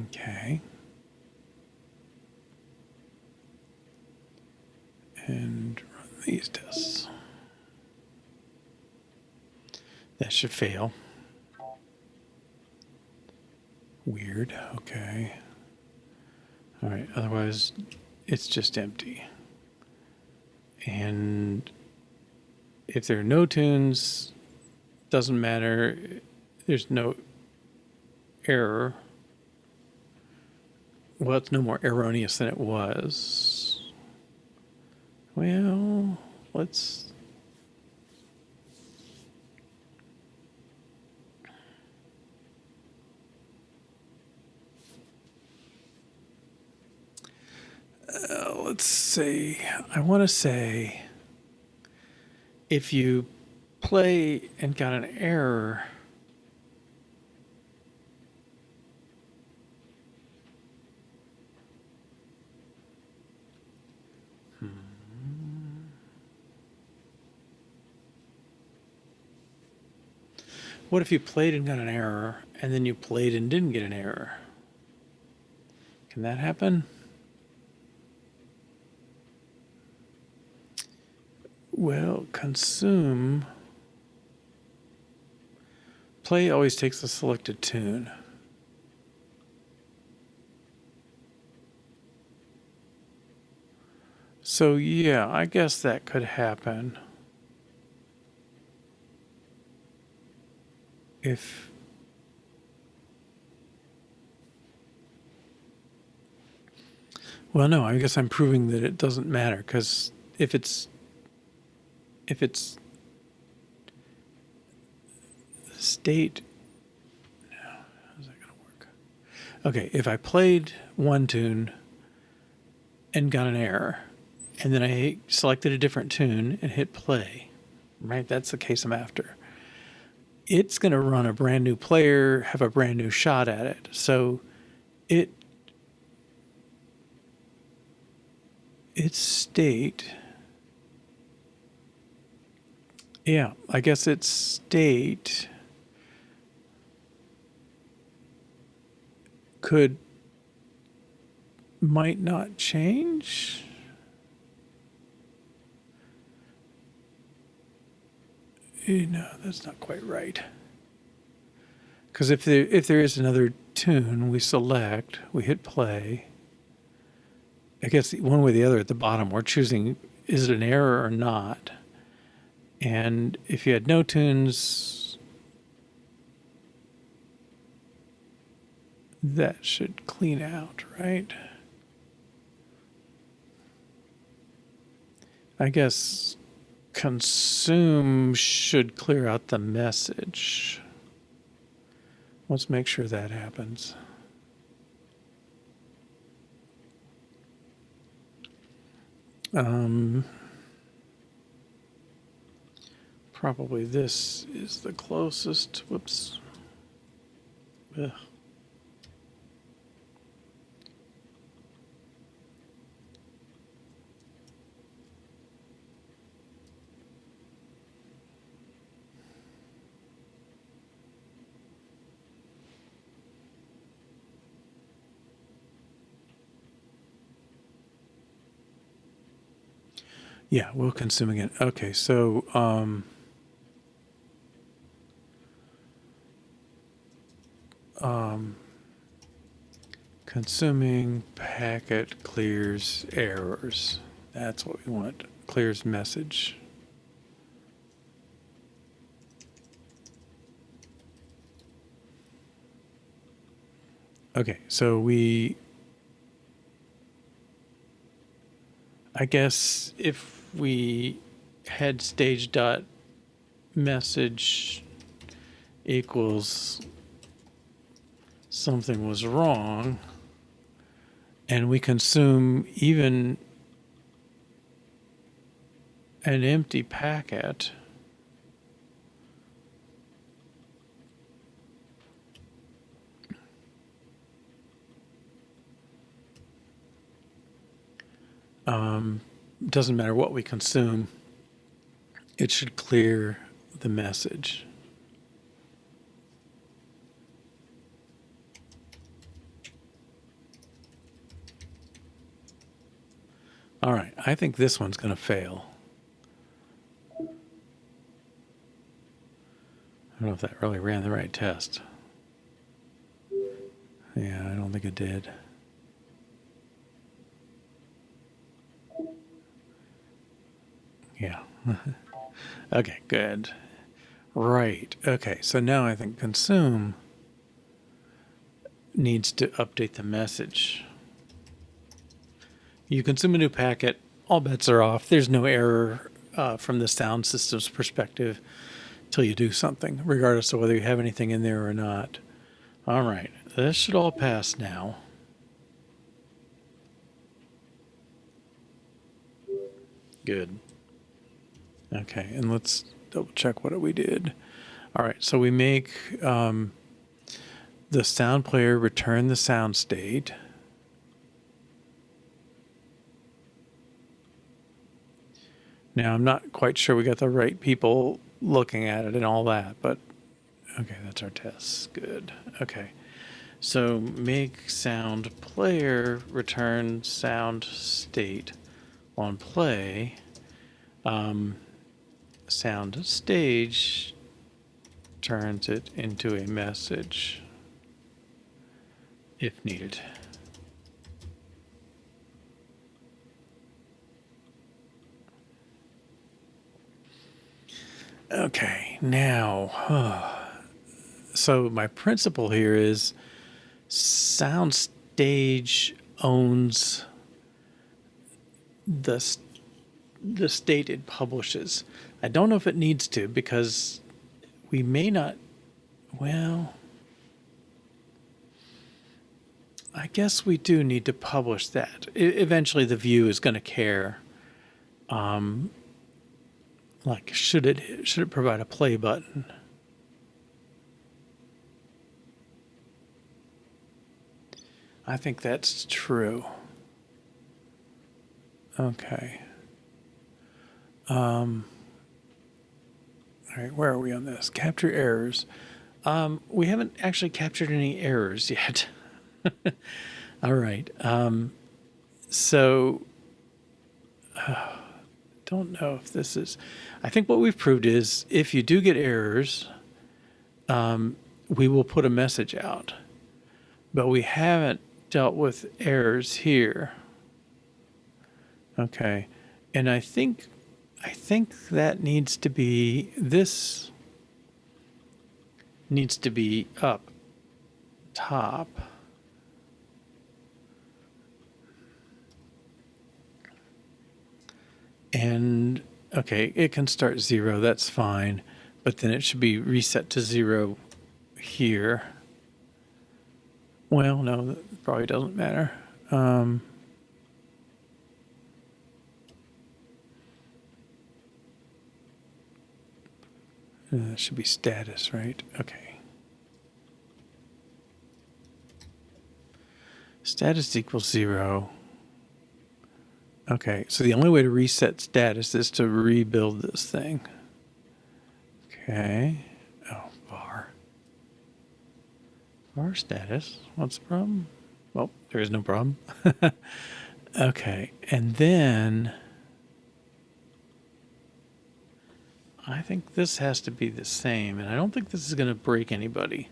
Okay. And run these tests. That should fail. Weird. Okay. All right. Otherwise, it's just empty. And if there are no tunes, doesn't matter. There's no error. Well, it's no more erroneous than it was. Well, let's... let's say, I want to say, if you play and got an error, what if you played and got an error, and then you played and didn't get an error? Can that happen? Well, consume. Play always takes a selected tune. So yeah, I guess that could happen. If well, no, I guess I'm proving that it doesn't matter, because if it's state, no, how's that going to work? Okay, if I played one tune and got an error, and then I selected a different tune and hit play, right? That's the case I'm after. It's going to run a brand new player, have a brand new shot at it. So its state, yeah, I guess its state might not change. No, that's not quite right. Because if there is another tune, we select, we hit play. I guess one way or the other at the bottom, we're choosing, is it an error or not? And if you had no tunes, that should clean out, right? I guess consume should clear out the message. Let's make sure that happens. Probably this is the closest. Whoops. Ugh. Yeah, we'll consume again. Okay, so consuming packet clears errors. That's what we want. Clears message. Okay, so I guess if we had stage dot message equals something was wrong, and we consume even an empty packet, doesn't matter what we consume, it should clear the message. All right, I think this one's going to fail. I don't know if that really ran the right test. Yeah, I don't think it did. Yeah. Okay, good. Right. Okay, so now I think consume needs to update the message. You consume a new packet, all bets are off. There's no error from the sound system's perspective till you do something, regardless of whether you have anything in there or not. All right, this should all pass now. Good. Okay, and let's double check what we did. All right, so we make the sound player return the sound state. Now, I'm not quite sure we got the right people looking at it and all that, but okay, that's our test. Good. Okay. So make sound player return sound state on play. Sound stage turns it into a message if needed. Okay, now, so my principle here is Soundstage owns the state it publishes. I don't know if it needs to, because we may not, well, I guess we do need to publish that. Eventually the view is going to care. Like, should it provide a play button? I think that's true. Okay. All right, where are we on this? Capture errors. We haven't actually captured any errors yet. All right. So, don't know if this is. I think what we've proved is if you do get errors, we will put a message out. But we haven't dealt with errors here. Okay. And I think that needs to be, this needs to be up top. And okay, it can start 0, that's fine, but then it should be reset to 0 here. Well, no, that probably doesn't matter. That should be status, right? Okay. Status equals 0. Okay, so the only way to reset status is to rebuild this thing. Okay. Oh, var. Var status. What's the problem? Well, there is no problem. Okay, and then I think this has to be the same, and I don't think this is going to break anybody.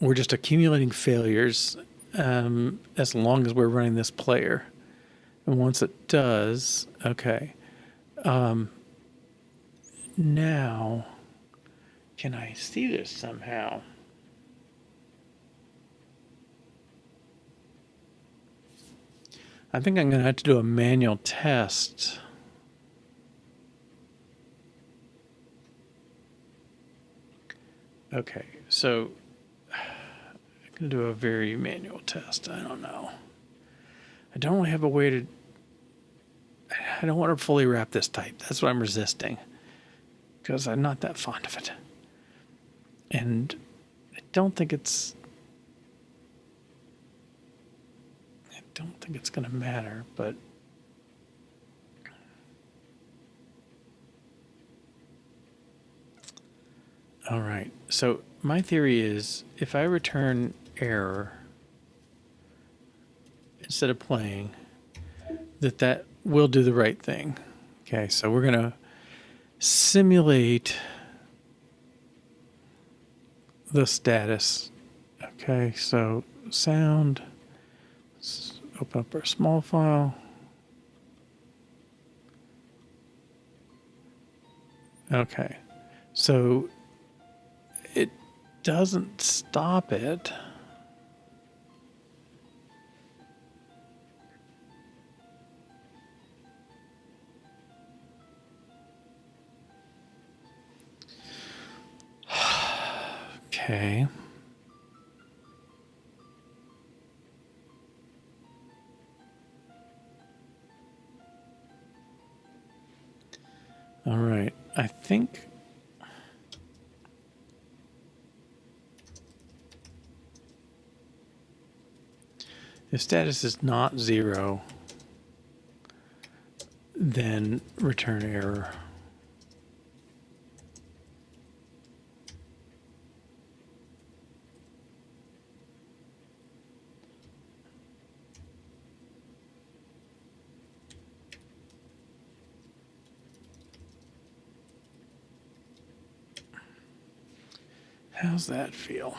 We're just accumulating failures as long as we're running this player. And once it does, okay. Now, can I see this somehow? I think I'm going to have to do a manual test. Okay, so I'm going to do a very manual test. I don't know. I don't really have a way to... I don't want to fully wrap this tight. That's what I'm resisting. Because I'm not that fond of it. And I don't think it's going to matter, but all right. So my theory is if I return error instead of playing, that will do the right thing. Okay, so we're going to simulate the status. Okay, so sound, let's open up our small file. Okay, so it doesn't stop it. Okay. All right, I think if status is not 0, then return error. How's that feel?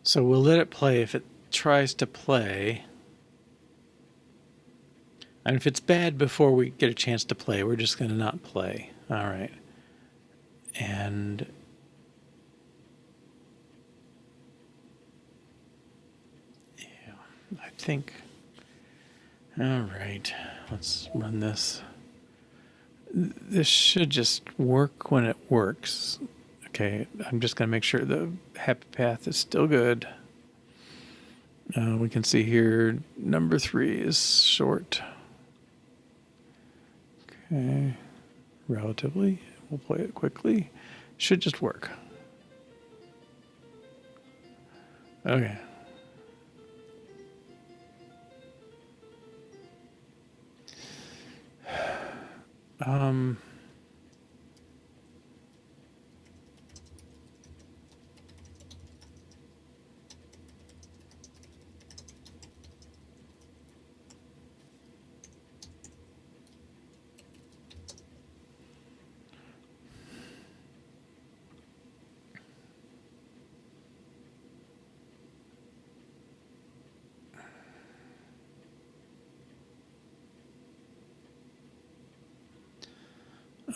So we'll let it play if it tries to play. And if it's bad before we get a chance to play, we're just going to not play. All right. And yeah, I think, all right, let's run this. This should just work when it works. Okay, I'm just going to make sure the happy path is still good. We can see here number 3 is short. Okay, relatively. We'll play it quickly. Should just work. Okay.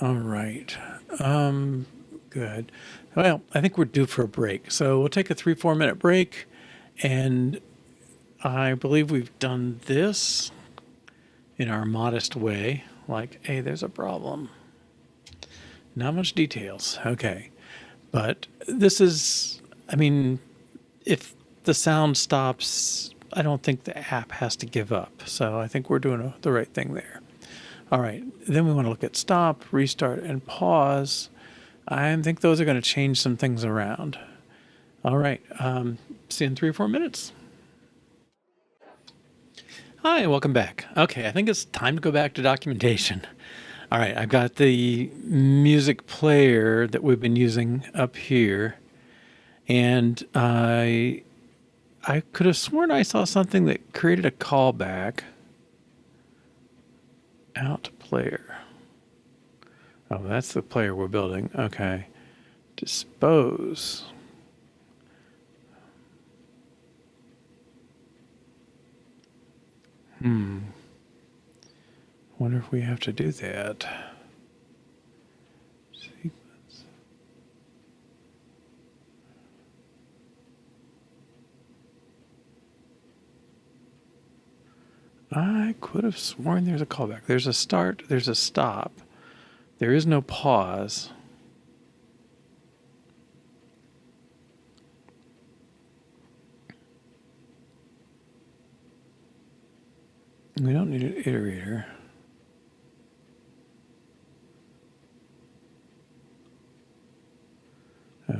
All right. Good. Well, I think we're due for a break. So we'll take a 3-4 minute break. And I believe we've done this in our modest way. Like, hey, there's a problem. Not much details. Okay. But this is, I mean, if the sound stops, I don't think the app has to give up. So I think we're doing the right thing there. All right, then we want to look at stop, restart, and pause. I think those are going to change some things around. All right, see you in 3 or 4 minutes. Hi, welcome back. Okay, I think it's time to go back to documentation. All right, I've got the music player that we've been using up here. And I could have sworn I saw something that created a callback. Out player. Oh, that's the player we're building. Okay. Dispose. Wonder if we have to do that. Sequence. I could have sworn there's a callback. There's a start, there's a stop. There is no pause. We don't need an iterator.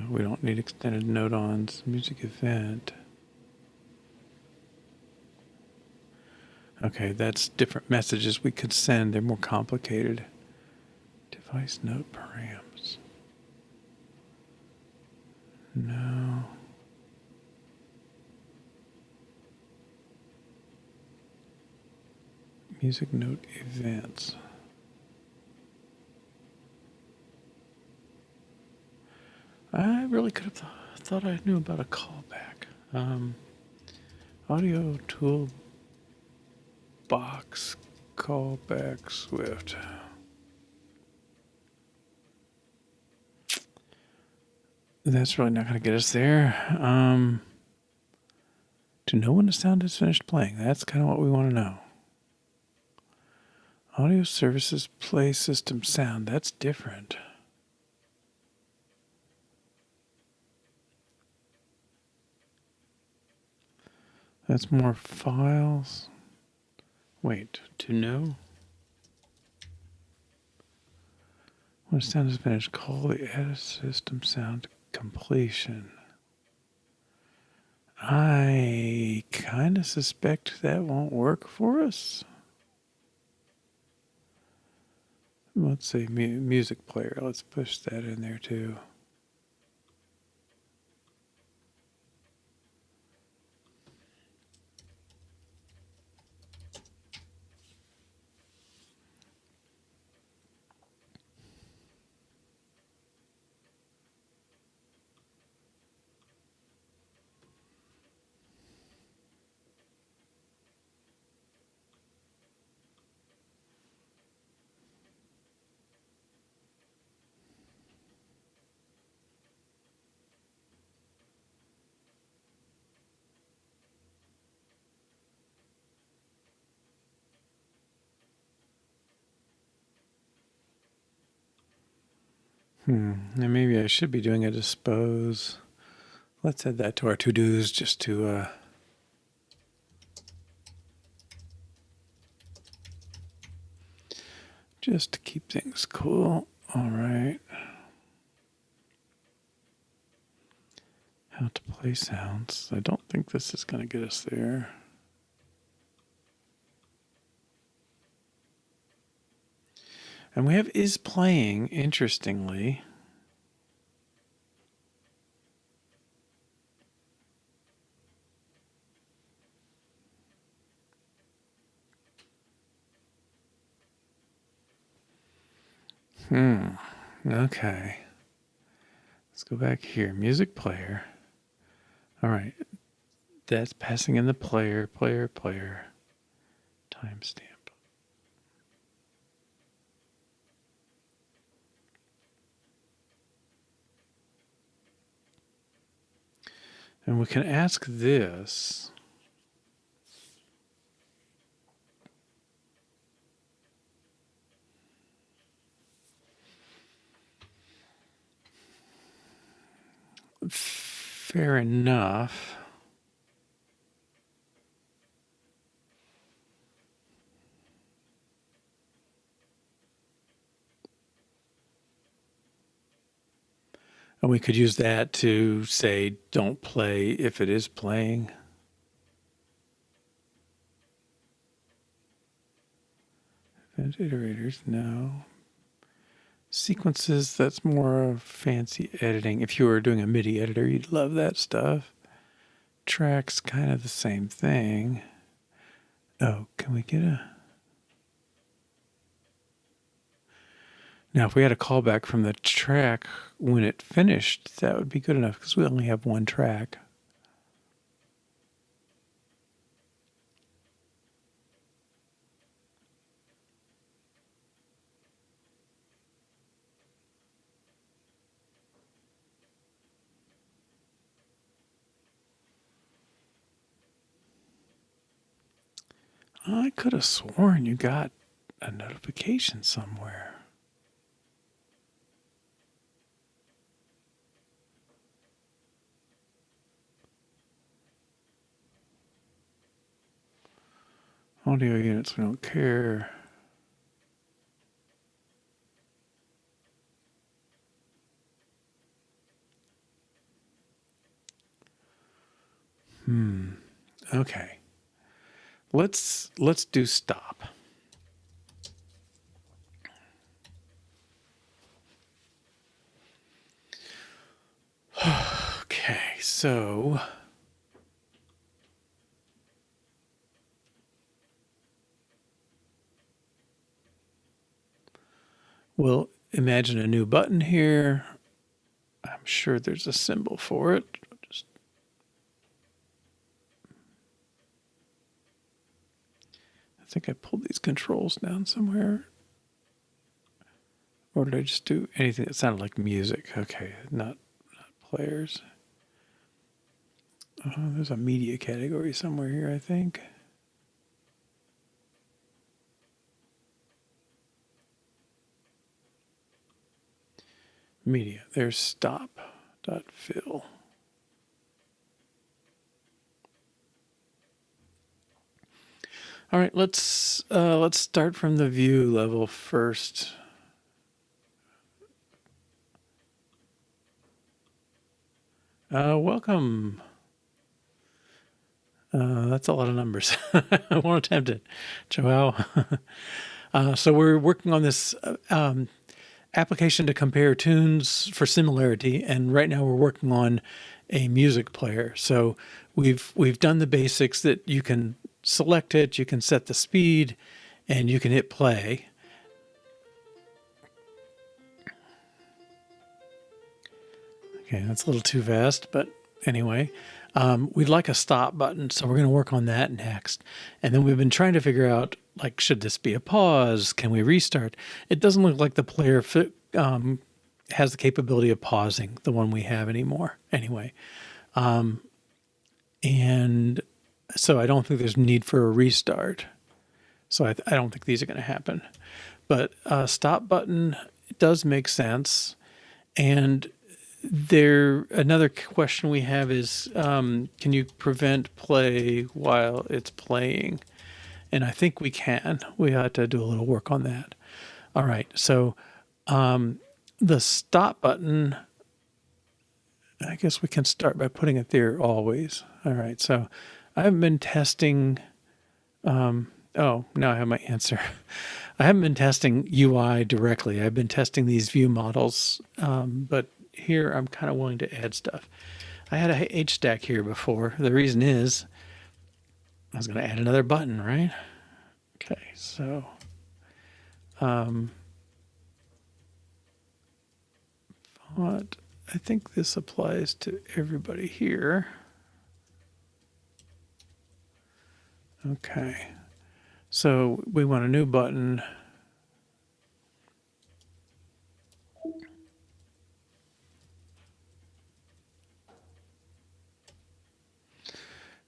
We don't need extended note-ons. Music event. Okay, that's different messages we could send. They're more complicated. Device note params. No. Music note events. I really could have thought I knew about a callback. Audio tool box callback Swift. That's really not going to get us there. To know when the sound is finished playing. That's kind of what we want to know. Audio services play system sound. That's different. That's more files. Wait, to know? When a sound is finished, call the edit system sound completion. I kind of suspect that won't work for us. Let's say music player. Let's push that in there too. And maybe I should be doing a dispose. Let's add that to our to-dos just to keep things cool. All right. How to play sounds. I don't think this is going to get us there. And we have is playing, interestingly. Okay. Let's go back here. Music player. All right. That's passing in the player. Timestamp. And we can ask this. Fair enough. And we could use that to say, don't play if it is playing. Event iterators, no. Sequences, that's more fancy editing. If you were doing a MIDI editor, you'd love that stuff. Tracks, kind of the same thing. Oh, can we get a... Now, if we had a callback from the track when it finished, that would be good enough because we only have one track. I could have sworn you got a notification somewhere. Audio units, we don't care. Okay. Let's do stop. Okay, so we'll imagine a new button here. I'm sure there's a symbol for it. I think I pulled these controls down somewhere. Or did I just do anything that sounded like music? Okay, not players. There's a media category somewhere here, I think. Media. There's stop.fill. All right, let's start from the view level first. Welcome. That's a lot of numbers. I won't attempt it. Joao. So we're working on this application to compare tunes for similarity, and right now we're working on a music player. So we've done the basics that you can select it, you can set the speed, and you can hit play. Okay, that's a little too fast, but anyway, we'd like a stop button, so we're going to work on that next. And then we've been trying to figure out, like, should this be a pause? Can we restart? It doesn't look like the player has the capability of pausing, the one we have anymore. Anyway, and so I don't think there's need for a restart. So I don't think these are going to happen. But stop button does make sense. And another question we have is, can you prevent play while it's playing? And I think we can. We ought to do a little work on that. All right, so the stop button, I guess we can start by putting it there always. All right, so I've been testing, now I have my answer. I haven't been testing UI directly. I've been testing these view models, but here I'm kind of willing to add stuff. I had a H-stack here before. The reason is I was going to add another button, right? Okay, so but I think this applies to everybody here. Okay, so we want a new button.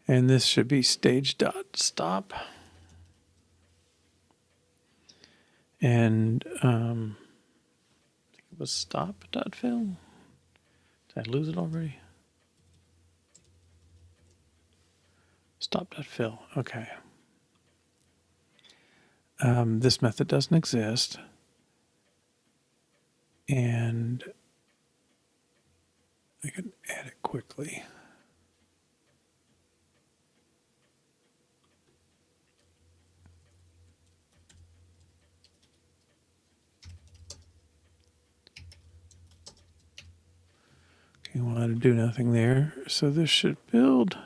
And this should be stage.stop. And I think it was stop.fill. Did I lose it already? Stop.fill. Okay. This method doesn't exist. And I can add it quickly. Okay, well, I do nothing there. So this should build.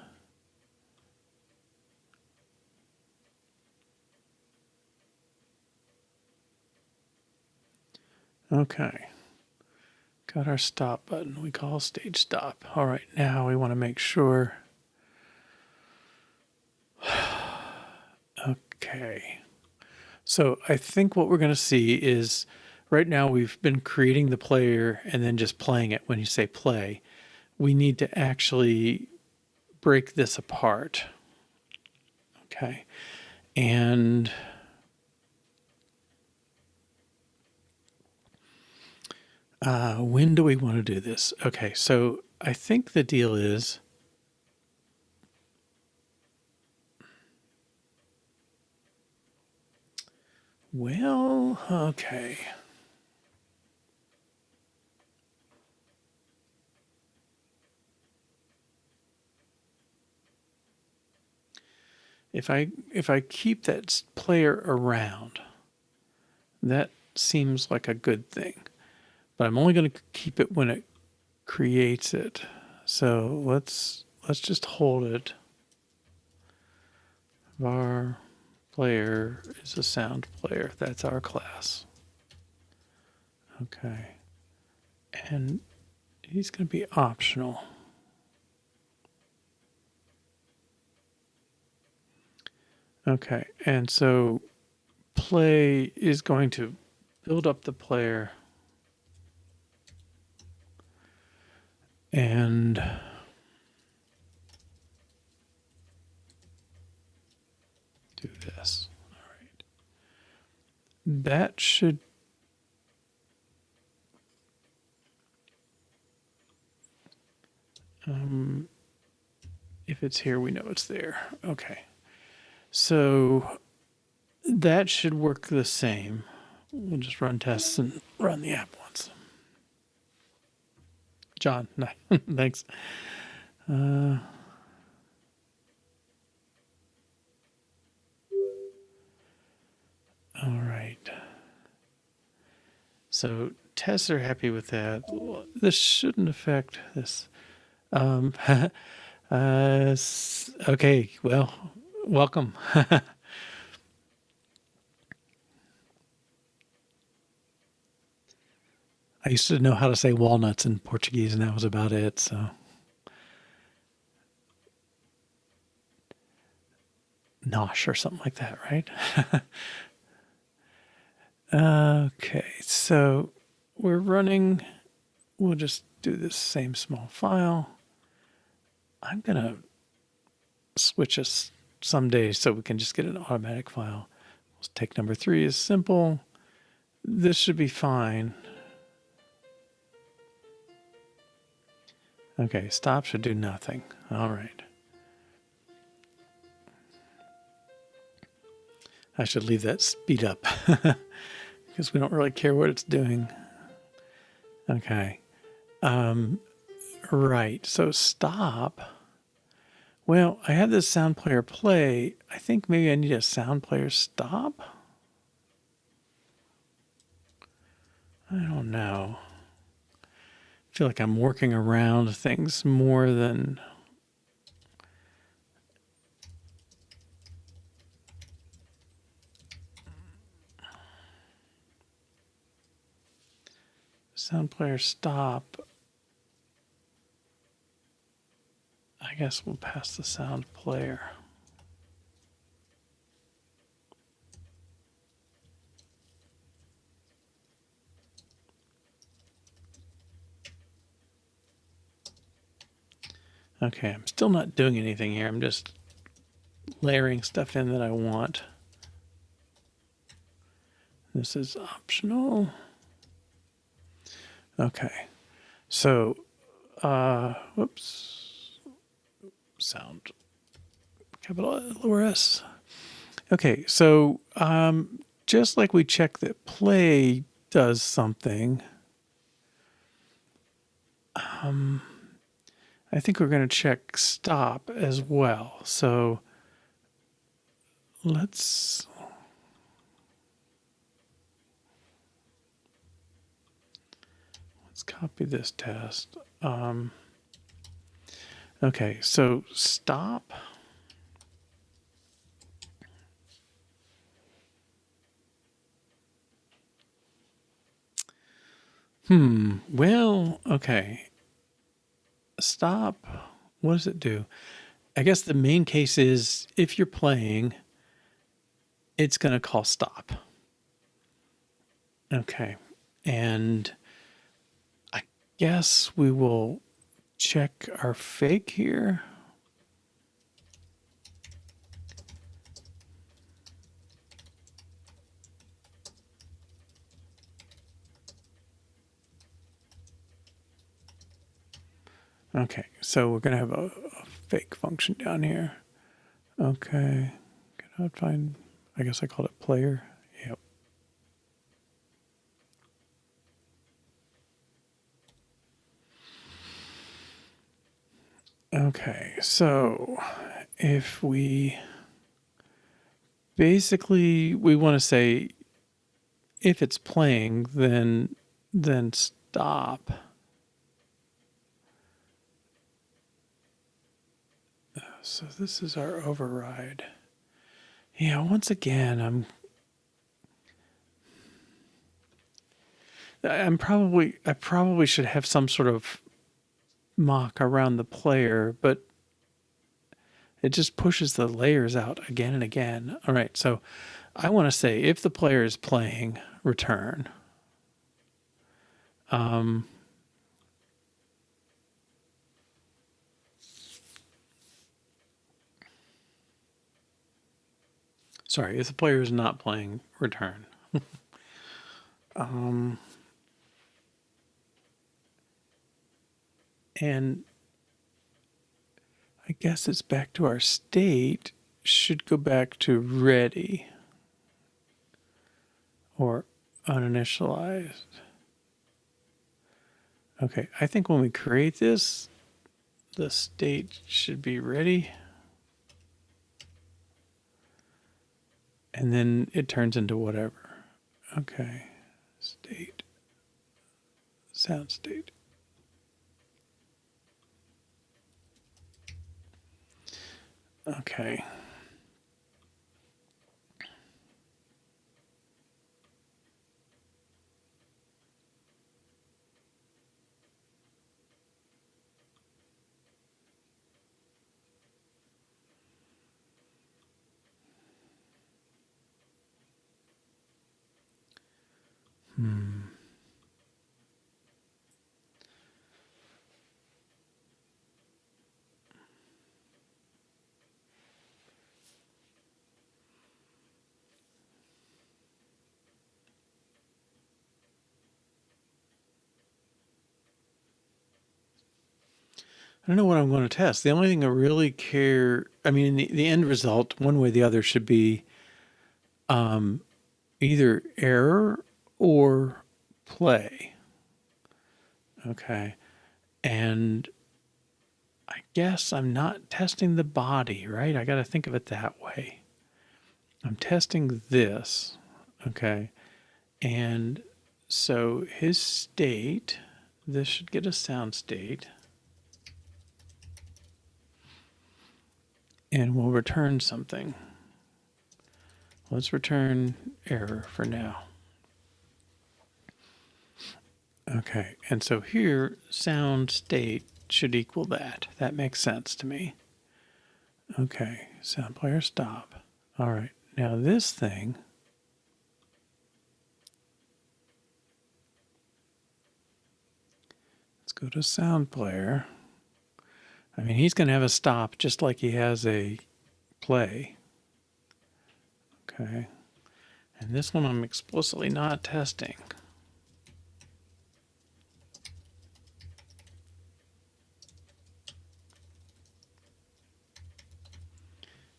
Okay. Got our stop button we call stage stop. All right, now we want to make sure. Okay. So I think what we're going to see is right now we've been creating the player and then just playing it when you say play. We need to actually break this apart. Okay. And when do we want to do this? Okay, so I think the deal is well, okay. If I keep that player around, that seems like a good thing. But I'm only going to keep it when it creates it. So let's just hold it. Var player is a sound player. That's our class. Okay. And he's going to be optional. Okay. And so play is going to build up the player and do this. All right. That should if it's here, we know it's there. Okay. So that should work the same. We'll just run tests and run the app once. John, no, thanks. All right. So tests are happy with that. This shouldn't affect this. Okay, well, welcome. I used to know how to say walnuts in Portuguese, and that was about it. So, nosh or something like that, right? Okay, so we're running. We'll just do this same small file. I'm gonna switch us someday so we can just get an automatic file. We'll take number 3 as simple. This should be fine. Okay, stop should do nothing. All right. I should leave that speed up because we don't really care what it's doing. Okay. Right. So stop. Well, I had this sound player play. I think maybe I need a sound player stop. I don't know. I feel like I'm working around things more than sound player stop. I guess we'll pass the sound player. Okay, I'm still not doing anything here. I'm just layering stuff in that I want. This is optional. Okay, so, whoops, sound, capital lower S. Okay, so just like we check that play does something, I think we're going to check stop as well. So let's copy this test. Okay, so stop. Well, okay. Stop. What does it do? I guess the main case is if you're playing, it's going to call stop. Okay. And I guess we will check our fake here. Okay, so we're going to have a fake function down here. Okay, cannot find, I guess I called it player. Yep. Okay, so if we basically we want to say if it's playing, then stop. So this is our override. Yeah, once again, I probably should have some sort of mock around the player, but it just pushes the layers out again and again. All right, so I want to say if the player is playing, return. Sorry, if the player is not playing, return. And I guess it's back to our state. Should go back to ready or uninitialized. Okay, I think when we create this, the state should be ready. And then it turns into whatever. Okay, state, sound state. Okay. I don't know what I'm going to test. The only thing I really care, I mean, the end result, one way or the other, should be either error or play. Okay. And I guess I'm not testing the body, right? I got to think of it that way. I'm testing this. Okay. And so his state, this should get a sound state. And we'll return something. Let's return error for now. Okay, and so here, sound state should equal that. That makes sense to me. Okay, sound player stop. All right, now this thing, let's go to sound player. I mean, he's going to have a stop just like he has a play. Okay, and this one I'm explicitly not testing.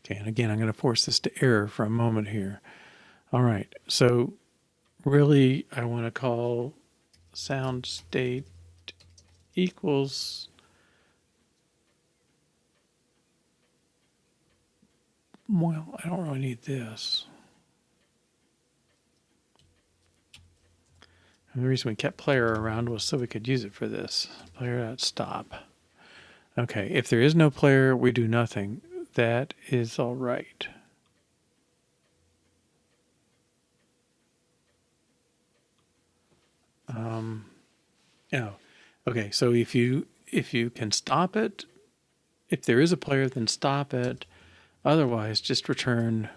Okay, and again, I'm going to force this to error for a moment here. All right, so really I want to call sound state equals, well, I don't really need this. And the reason we kept player around was so we could use it for this. Player.stop. Okay, if there is no player, we do nothing. That is all right. Oh, okay. So if you can stop it, if there is a player, then stop it. Otherwise, just return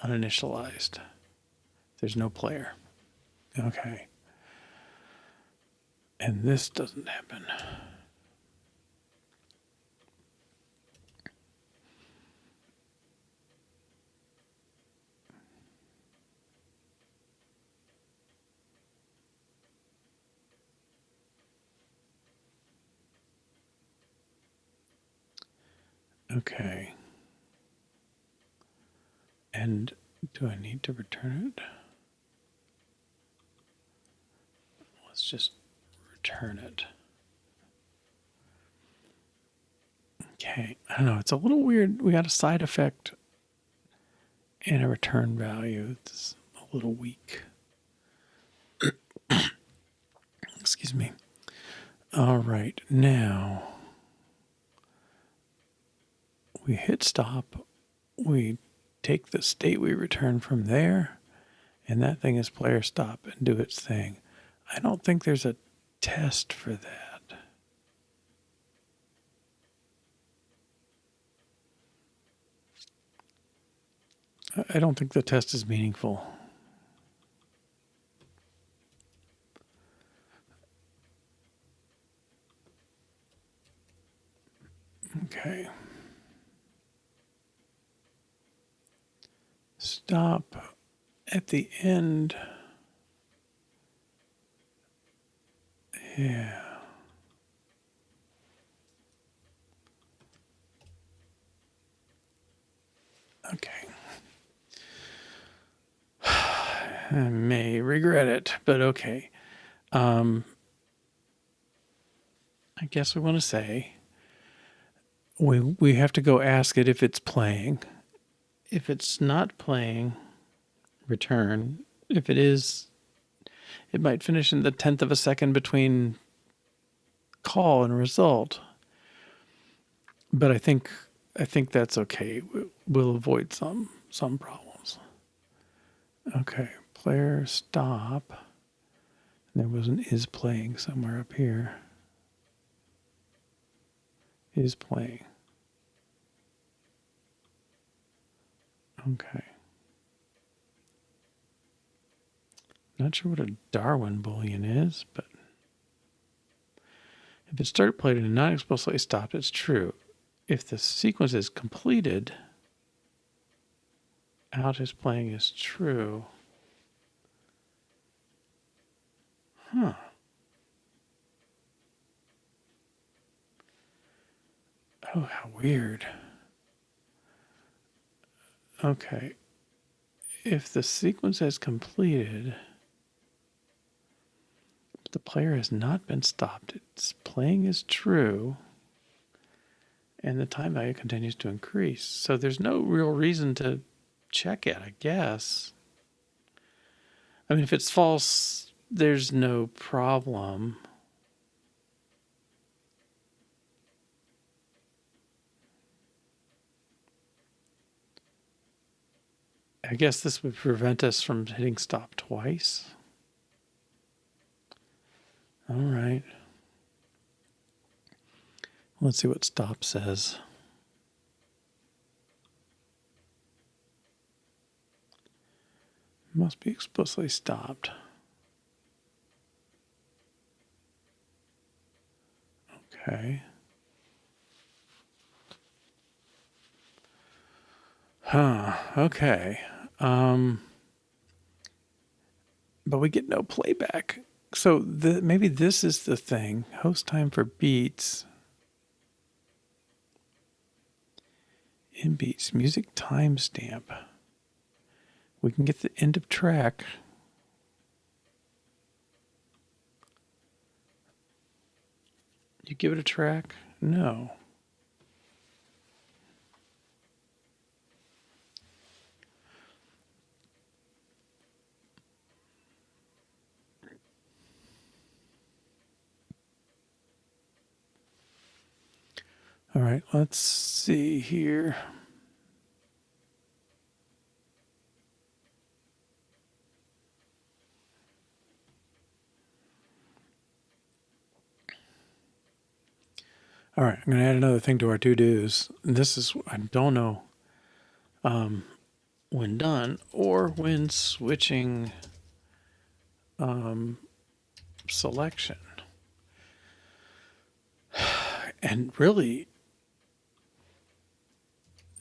uninitialized. There's no player. Okay. And this doesn't happen. Okay. And do I need to return it? Let's just return it. Okay. I don't know. It's a little weird. We got a side effect and a return value. It's a little weak. Excuse me. All right. Now we hit stop. We take the state we return from there, and that thing is player stop and do its thing. I don't think there's a test for that. I don't think the test is meaningful. Okay. Stop at the end. Yeah. Okay. I may regret it, but okay. I guess we want to say we have to go ask it if it's playing. If it's not playing, return. If it is, it might finish in the 10th of a second between call and result. But I think that's okay. We'll avoid some problems. Okay, player stop. There was an is playing somewhere up here. Is playing. Okay. Not sure what a Darwin Boolean is, but if it started played and not explicitly stopped, it's true. If the sequence is completed, out is playing is true. Huh. Oh, how weird. Okay. If the sequence has completed, but the player has not been stopped, its playing is true, and the time value continues to increase. So there's no real reason to check it, I guess. I mean, if it's false, there's no problem. I guess this would prevent us from hitting stop twice. All right. Let's see what stop says. Must be explicitly stopped. Okay. Huh. Okay. But we get no playback. So maybe this is the thing. Host time for beats. In beats. Music timestamp. We can get the end of track. You give it a track? No. All right, let's see here. All right, I'm going to add another thing to our to-dos. This is, I don't know when done or when switching selection. And really,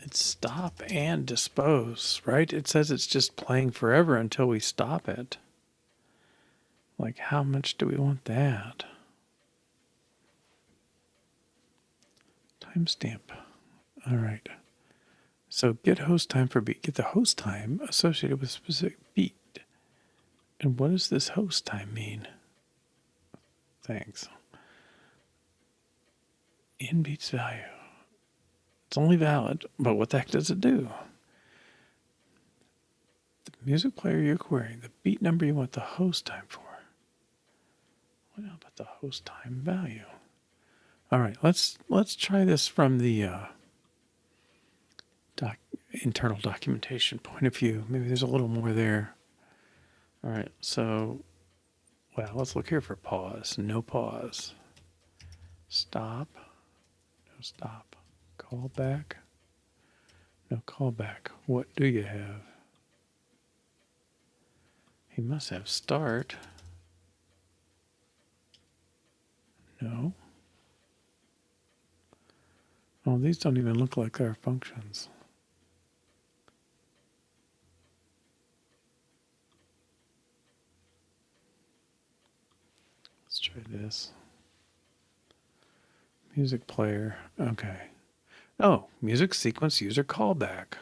it's stop and dispose, right? It says it's just playing forever until we stop it. Like, how much do we want that? Timestamp. All right. So get host time for beat. Get the host time associated with specific beat. And what does this host time mean? Thanks. In beats value. It's only valid, but what the heck does it do? The music player you're querying, the beat number you want the host time for. What about the host time value? All right, let's try this from the internal documentation point of view. Maybe there's a little more there. All right, so, well, let's look here for pause. No pause. Stop. No stop. Callback. No callback. What do you have? He must have start. No. Oh, these don't even look like our functions. Let's try this. Music player. Okay. Oh, music sequence user callback.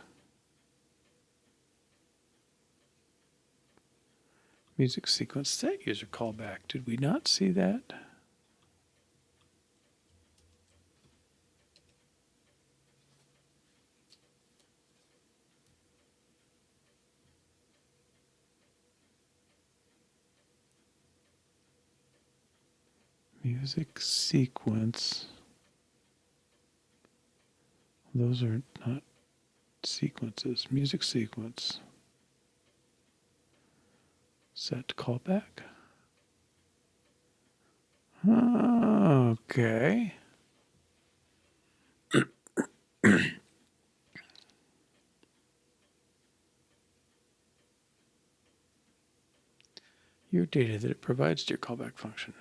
Music sequence set user callback. Did we not see that? Music sequence. Those are not sequences. Music sequence. Set callback. Okay. Your data that it provides to your callback function.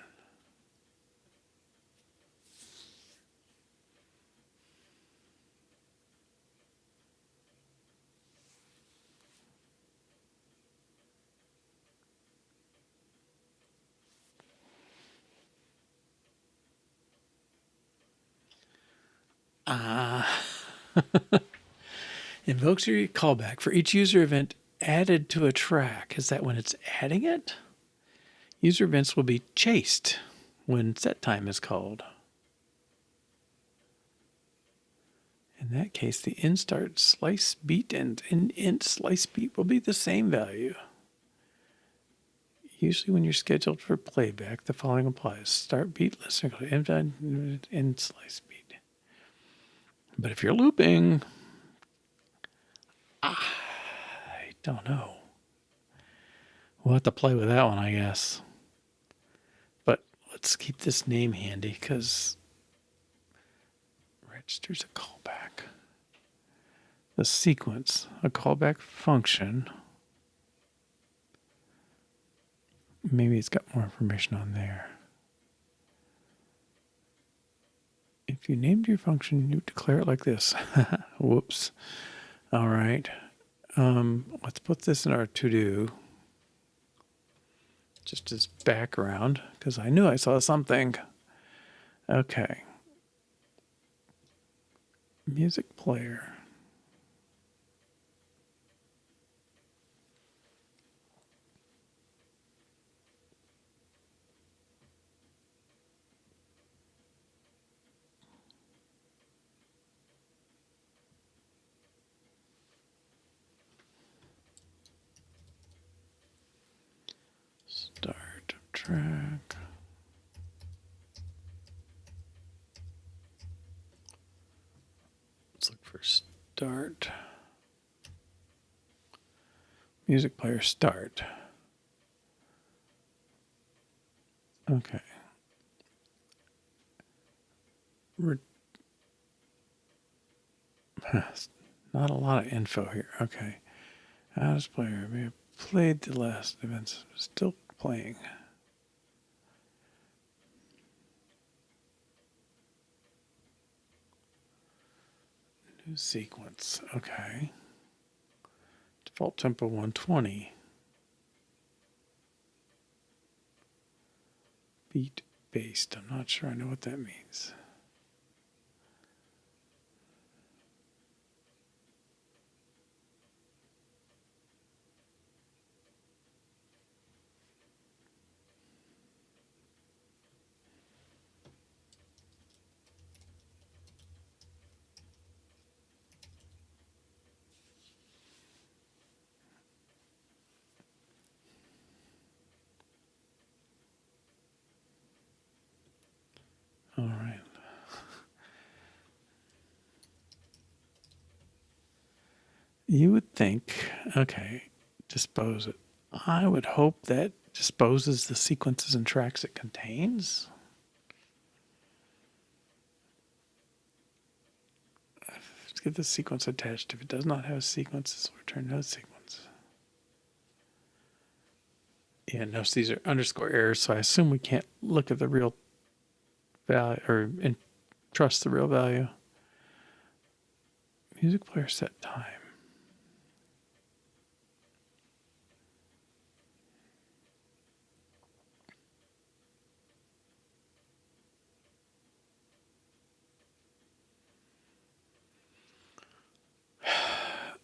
Invokes your callback for each user event added to a track. Is that when it's adding it? User events will be chased when set time is called. In that case, the in-start slice beat and int slice beat will be the same value. Usually when you're scheduled for playback, the following applies. Start beat, listen, end slice beat. But if you're looping, I don't know. We'll have to play with that one, I guess. But let's keep this name handy because registers a callback. The sequence, a callback function. Maybe it's got more information on there. If you named your function, you declare it like this. Whoops. All right. Let's put this in our to-do. Just as background, because I knew I saw something. Okay. Music player. Start track. Let's look for start. Music player start. Okay. Not a lot of info here. Okay. How does player may have played the last events? Still playing. New sequence. Okay. Default tempo 120. Beat based. I'm not sure I know what that means. You would think, okay, dispose it. I would hope that disposes the sequences and tracks it contains. Let's get the sequence attached. If it does not have a sequence, this will return no sequence. Yeah, notice these are underscore errors, so I assume we can't look at the real value or trust the real value. Music player set time.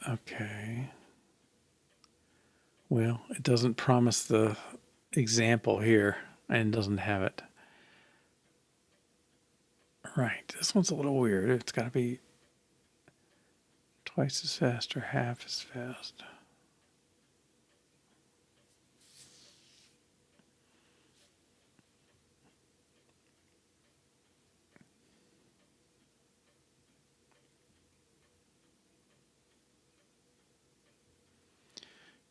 Okay. Well, it doesn't promise the example here and doesn't have it. Right. This one's a little weird. It's got to be twice as fast or half as fast.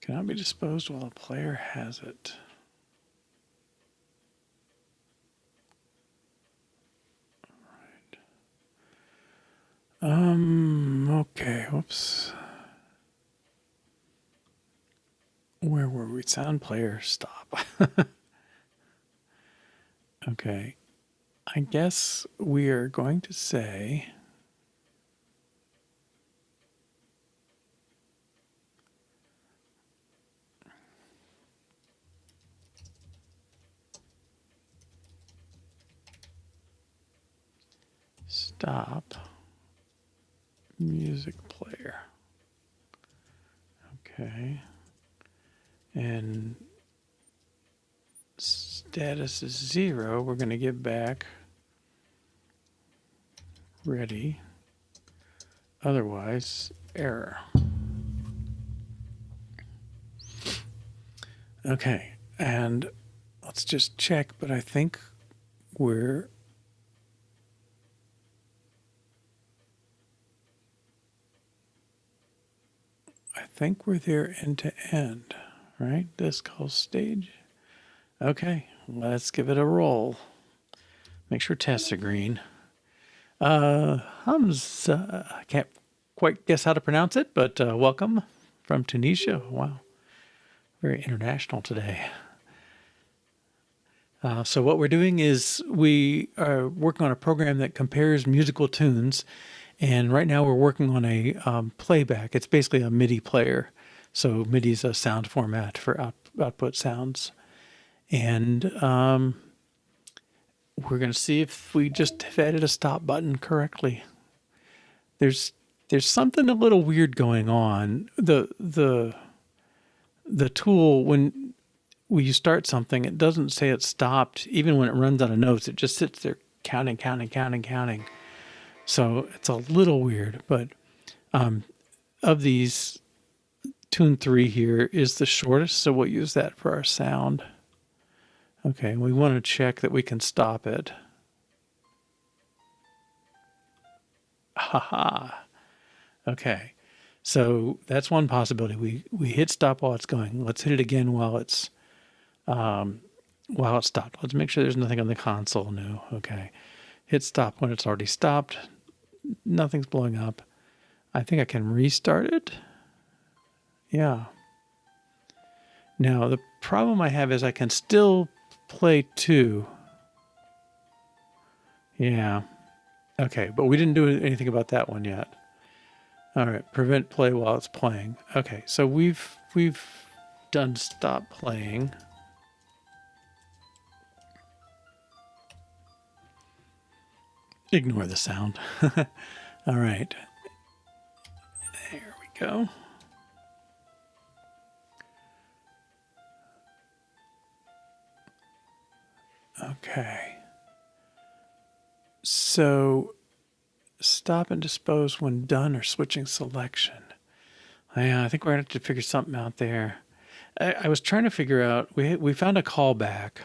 Cannot be disposed while a player has it. Okay, whoops. Where were we? Sound player, stop. Okay. I guess we are going to say stop music player. Okay. And status is 0. We're going to give back ready. Otherwise, error. Okay. And let's just check, but I think we're there end to end, right? This calls stage. Okay, let's give it a roll. Make sure tests are green. Hamza, I can't quite guess how to pronounce it, but welcome from Tunisia. Wow, very international today. So what we're doing is we are working on a program that compares musical tunes, and right now we're working on a playback. It's basically a MIDI player. So MIDI is a sound format for output sounds. And we're going to see if we just have added a stop button correctly. There's something a little weird going on. The tool, when you start something, it doesn't say it stopped. Even when it runs out of notes, it just sits there counting. So it's a little weird. But of these, Tune 3 here is the shortest, so we'll use that for our sound. Okay, we want to check that we can stop it. Haha. Okay, so that's one possibility. We hit stop while it's going. Let's hit it again while it's stopped. Let's make sure there's nothing on the console. No. Okay. Hit stop when it's already stopped. Nothing's blowing up. I think I can restart it. Yeah. Now, the problem I have is I can still play 2. Yeah. Okay, but we didn't do anything about that one yet. All right, prevent play while it's playing. Okay, so we've done stop playing. Ignore the sound. All right. There we go. Okay. So stop and dispose when done or switching selection. Yeah, I think we're going to have to figure something out there. I was trying to figure out, we found a callback.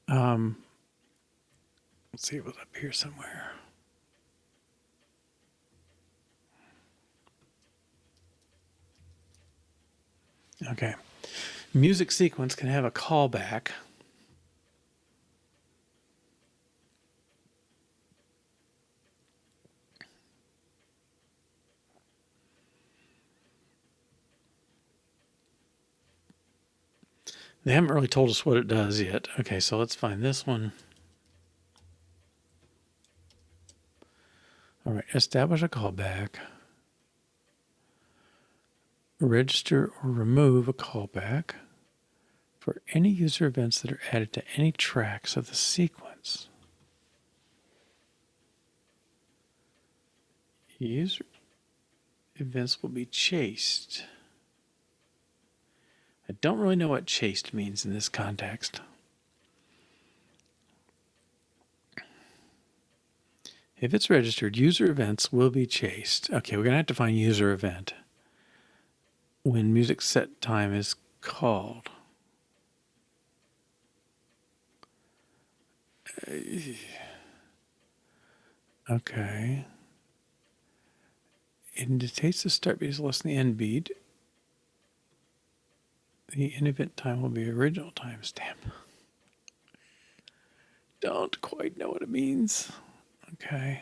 Let's see, it was up here somewhere. Okay. Music sequence can have a callback. They haven't really told us what it does yet. Okay, so let's find this one. All right, establish a callback. Register or remove a callback for any user events that are added to any tracks of the sequence. User events will be chased. I don't really know what chased means in this context. If it's registered, user events will be chased. Okay, we're going to have to find user event when music set time is called. Okay. It indicates the start beat is less than the end beat. The end event time will be original timestamp. Don't quite know what it means. Okay.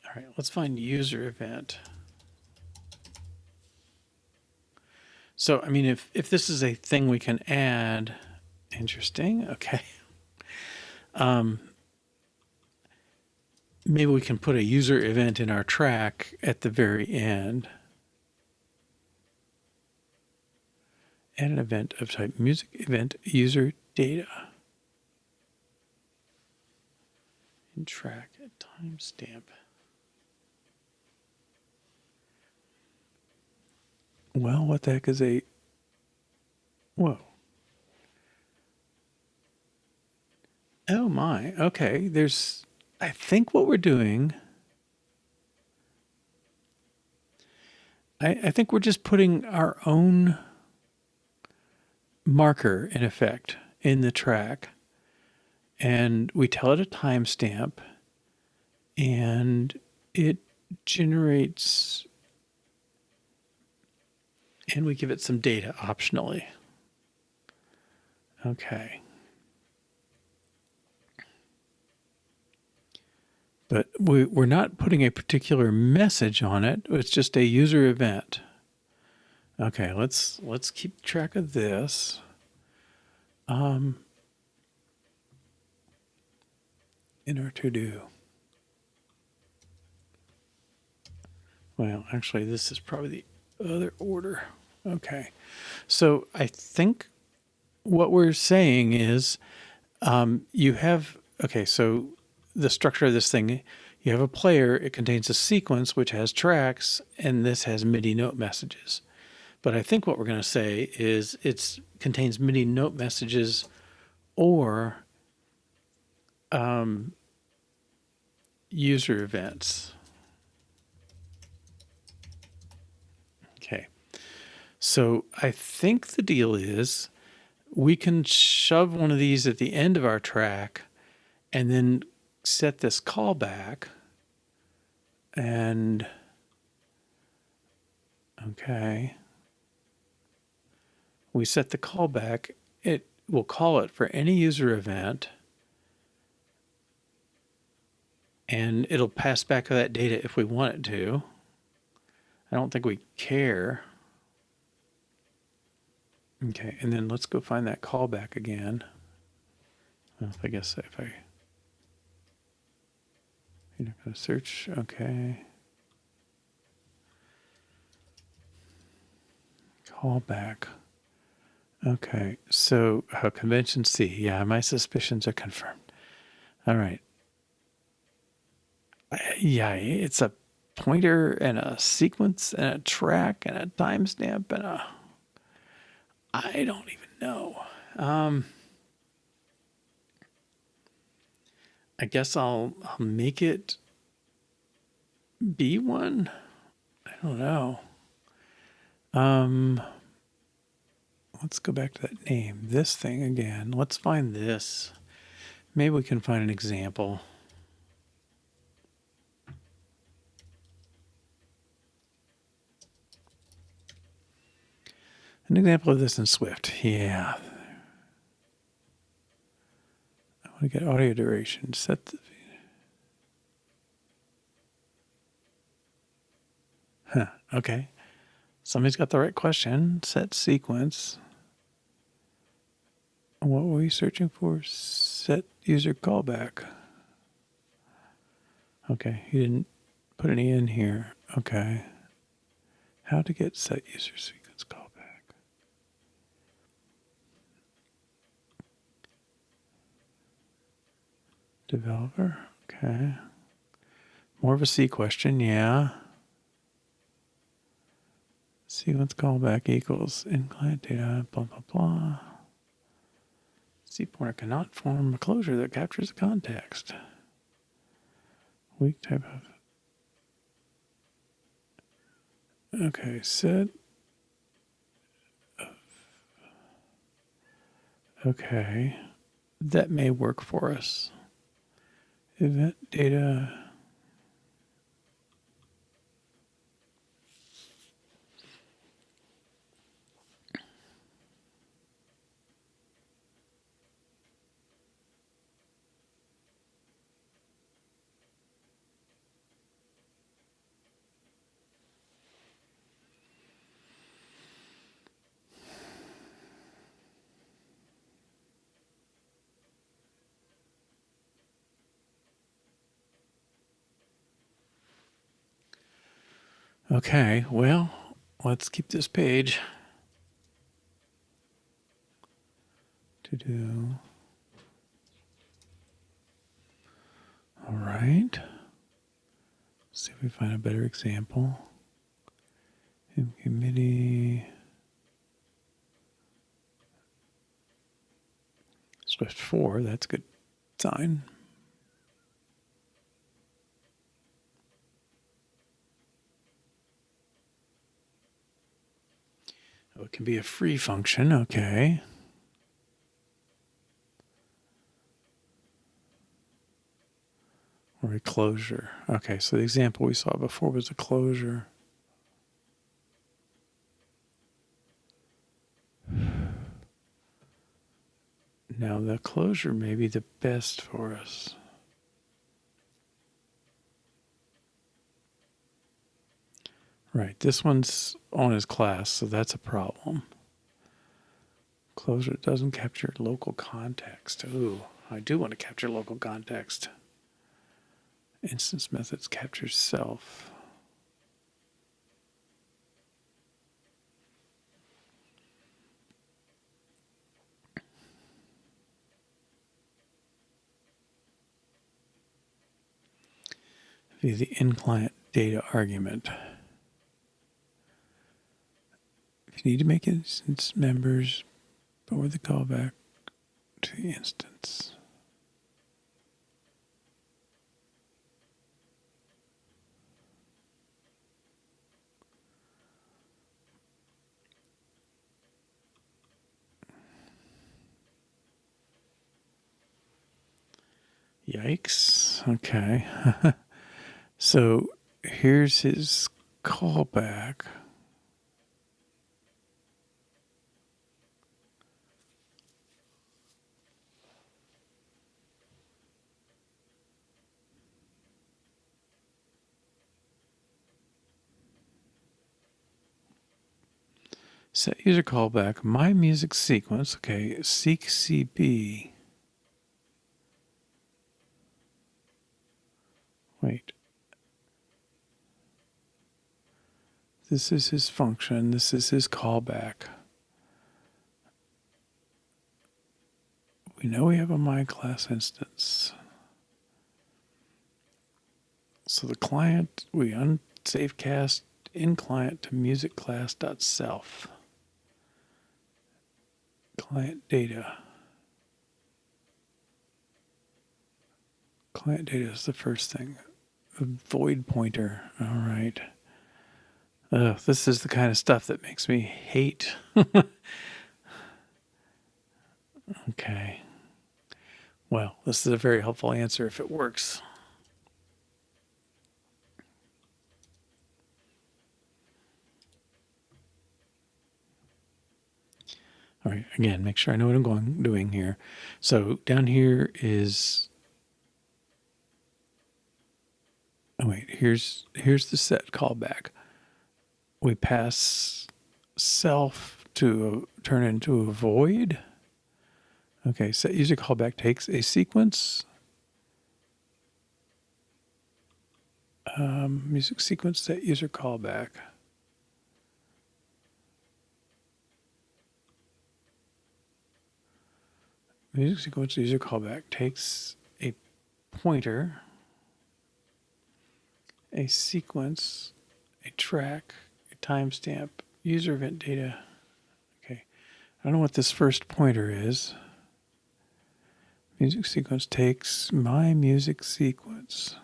All right, let's find user event. So, I mean, if this is a thing we can add, interesting. Okay. Maybe we can put a user event in our track at the very end. Add an event of type music event user data. In track at timestamp. Well, what the heck is a... Whoa. Oh my, okay, there's... I think what we're doing... I think we're just putting our own marker, in effect, in the track. And we tell it a timestamp, and it generates... And we give it some data optionally. Okay. But we're not putting a particular message on it. It's just a user event. Okay, let's keep track of this. In our to-do. Well, actually, this is probably the other order. Okay. So I think what we're saying is you have, okay, so the structure of this thing, you have a player, it contains a sequence which has tracks, and this has MIDI note messages. But I think what we're going to say is it contains MIDI note messages or user events. Okay. So I think the deal is we can shove one of these at the end of our track and then set this callback. And okay, we set the callback. It will call it for any user event, and it'll pass back that data if we want it to. I don't think we care. Okay, and then let's go find that callback again. Well, I guess if I... You're not going to search, okay. Callback. Okay, so convention C. Yeah, my suspicions are confirmed. All right. Yeah, it's a pointer and a sequence and a track and a timestamp and a... I don't even know. I guess I'll make it B1. I don't know. Let's go back to that name. This thing again. Let's find this. Maybe we can find an example. An example of this in Swift. Yeah. I want to get audio duration. Set the... Okay. Somebody's got the right question. Set sequence. What were we searching for? Set user callback. Okay. He didn't put any in here. Okay. How to get set user sequence callback. Developer. Okay. More of a C question. Yeah. Sequence callback equals in client data, blah, blah, blah. C pointer cannot form a closure that captures the context. Weak type of... Okay, set... Okay. That may work for us. Event data... Okay, well, let's keep this page. To do. All right. See if we find a better example. In committee. Swift 4, that's a good sign. Oh, it can be a free function, okay. Or a closure. Okay, so the example we saw before was a closure. Now the closure may be the best for us. Right, this one's on his class, so that's a problem. Closure doesn't capture local context. Ooh, I do want to capture local context. Instance methods capture self. Via the in-client data argument. If you need to make instance members or the callback to the instance. Yikes. Okay. So here's his callback. Set user callback, my music sequence. Okay, seek CB. Wait. This is his function. This is his callback. We know we have a my class instance. So the client, we unsafecast in client to music class.self. Client data. Client data is the first thing. A void pointer. All right. This is the kind of stuff that makes me hate. Okay. Well, this is a very helpful answer if it works. again, make sure I know what I'm doing here. So down here is, oh wait, here's the set callback. We pass self to turn into a void. Okay, set user callback takes a sequence. Music sequence set user callback. Music sequence user callback takes a pointer, a sequence, a track, a timestamp, user event data. Okay, I don't know what this first pointer is. Music sequence takes my music sequence.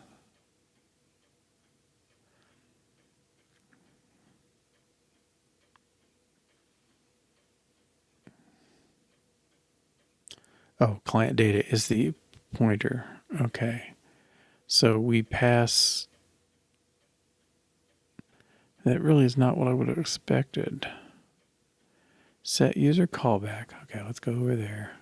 Oh, client data is the pointer. Okay. So we pass. That really is not what I would have expected. Set user callback. Okay, let's go over there.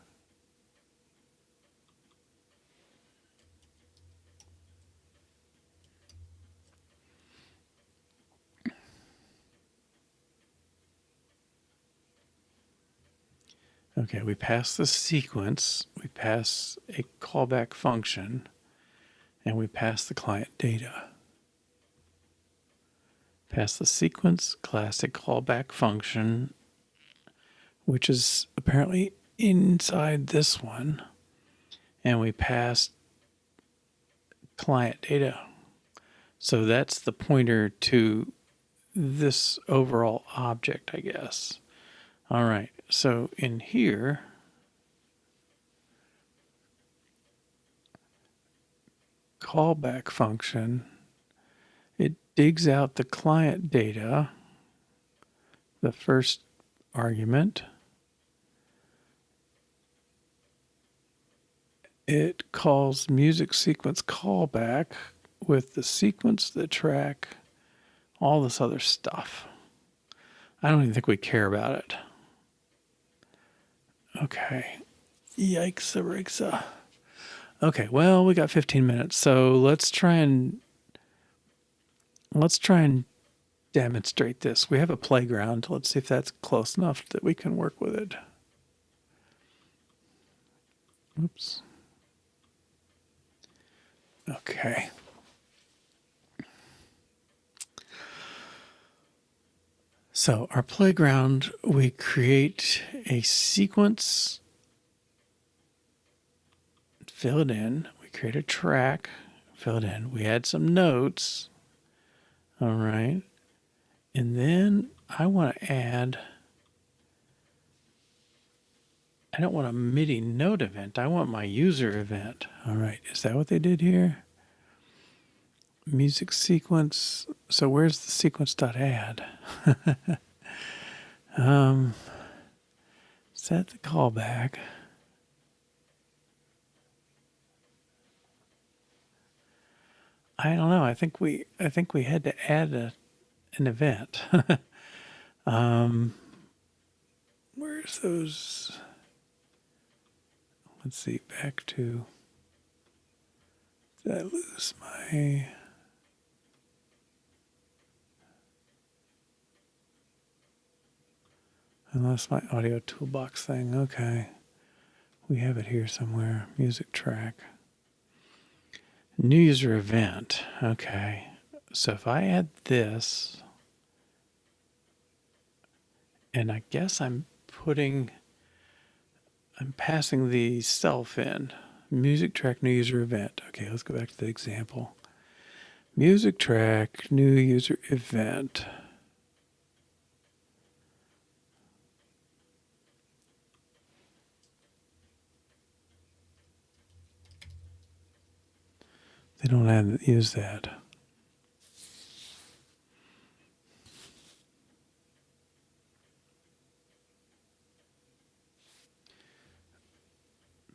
Okay, we pass the sequence, we pass a callback function, and we pass the client data. Pass the sequence, classic callback function, which is apparently inside this one, and we pass client data. So that's the pointer to this overall object, I guess. All right, so in here, callback function, it digs out the client data, the first argument. It calls music sequence callback with the sequence, the track, all this other stuff. I don't even think we care about it. Okay. Yikes. Okay, well, we got 15 minutes, so let's try and demonstrate this. We have a playground. Let's see if that's close enough that we can work with it. Oops. Okay. So our playground, we create a sequence, fill it in. We create a track, fill it in. We add some notes. All right. And then I want to add, I don't want a MIDI note event. I want my user event. All right. Is that what they did here? Music sequence. So where's the sequence.add? Set the callback. I don't know. I think we had to add an event. Where's those? Let's see. Back to. Did I lose my? I lost my audio toolbox thing. Okay. We have it here somewhere. Music track. New user event. Okay. So if I add this, and I guess I'm passing the self in. Music track, new user event. Okay, let's go back to the example. Music track, new user event. They don't use that.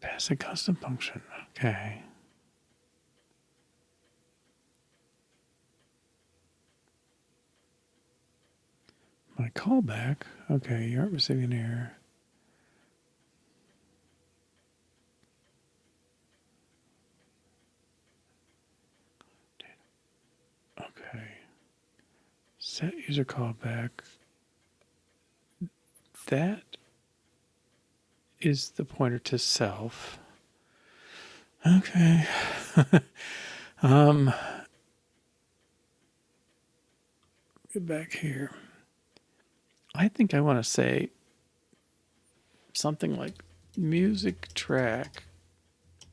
Pass a custom function. Okay. My callback. Okay, you aren't receiving an error. Set user callback. That is the pointer to self. Okay. Get back here. I think I want to say something like music track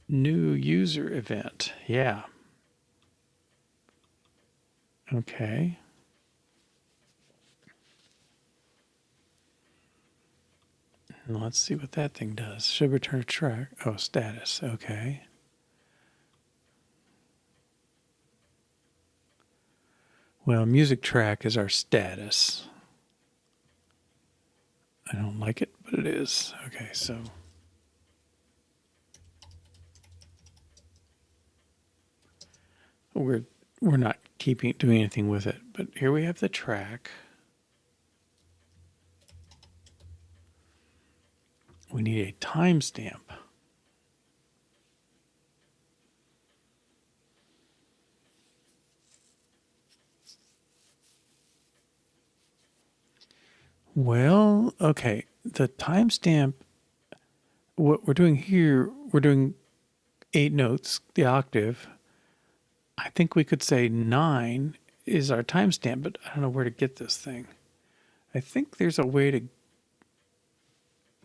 new user event. Yeah. Okay. And let's see what that thing does. Should return a track. Oh, status. Okay. Well, music track is our status. I don't like it, but it is. Okay, so we're not doing anything with it, but here we have the track. We need a timestamp. Well, okay, the timestamp, what we're doing here, we're doing 8 notes, the octave. I think we could say 9 is our timestamp, but I don't know where to get this thing. I think there's a way to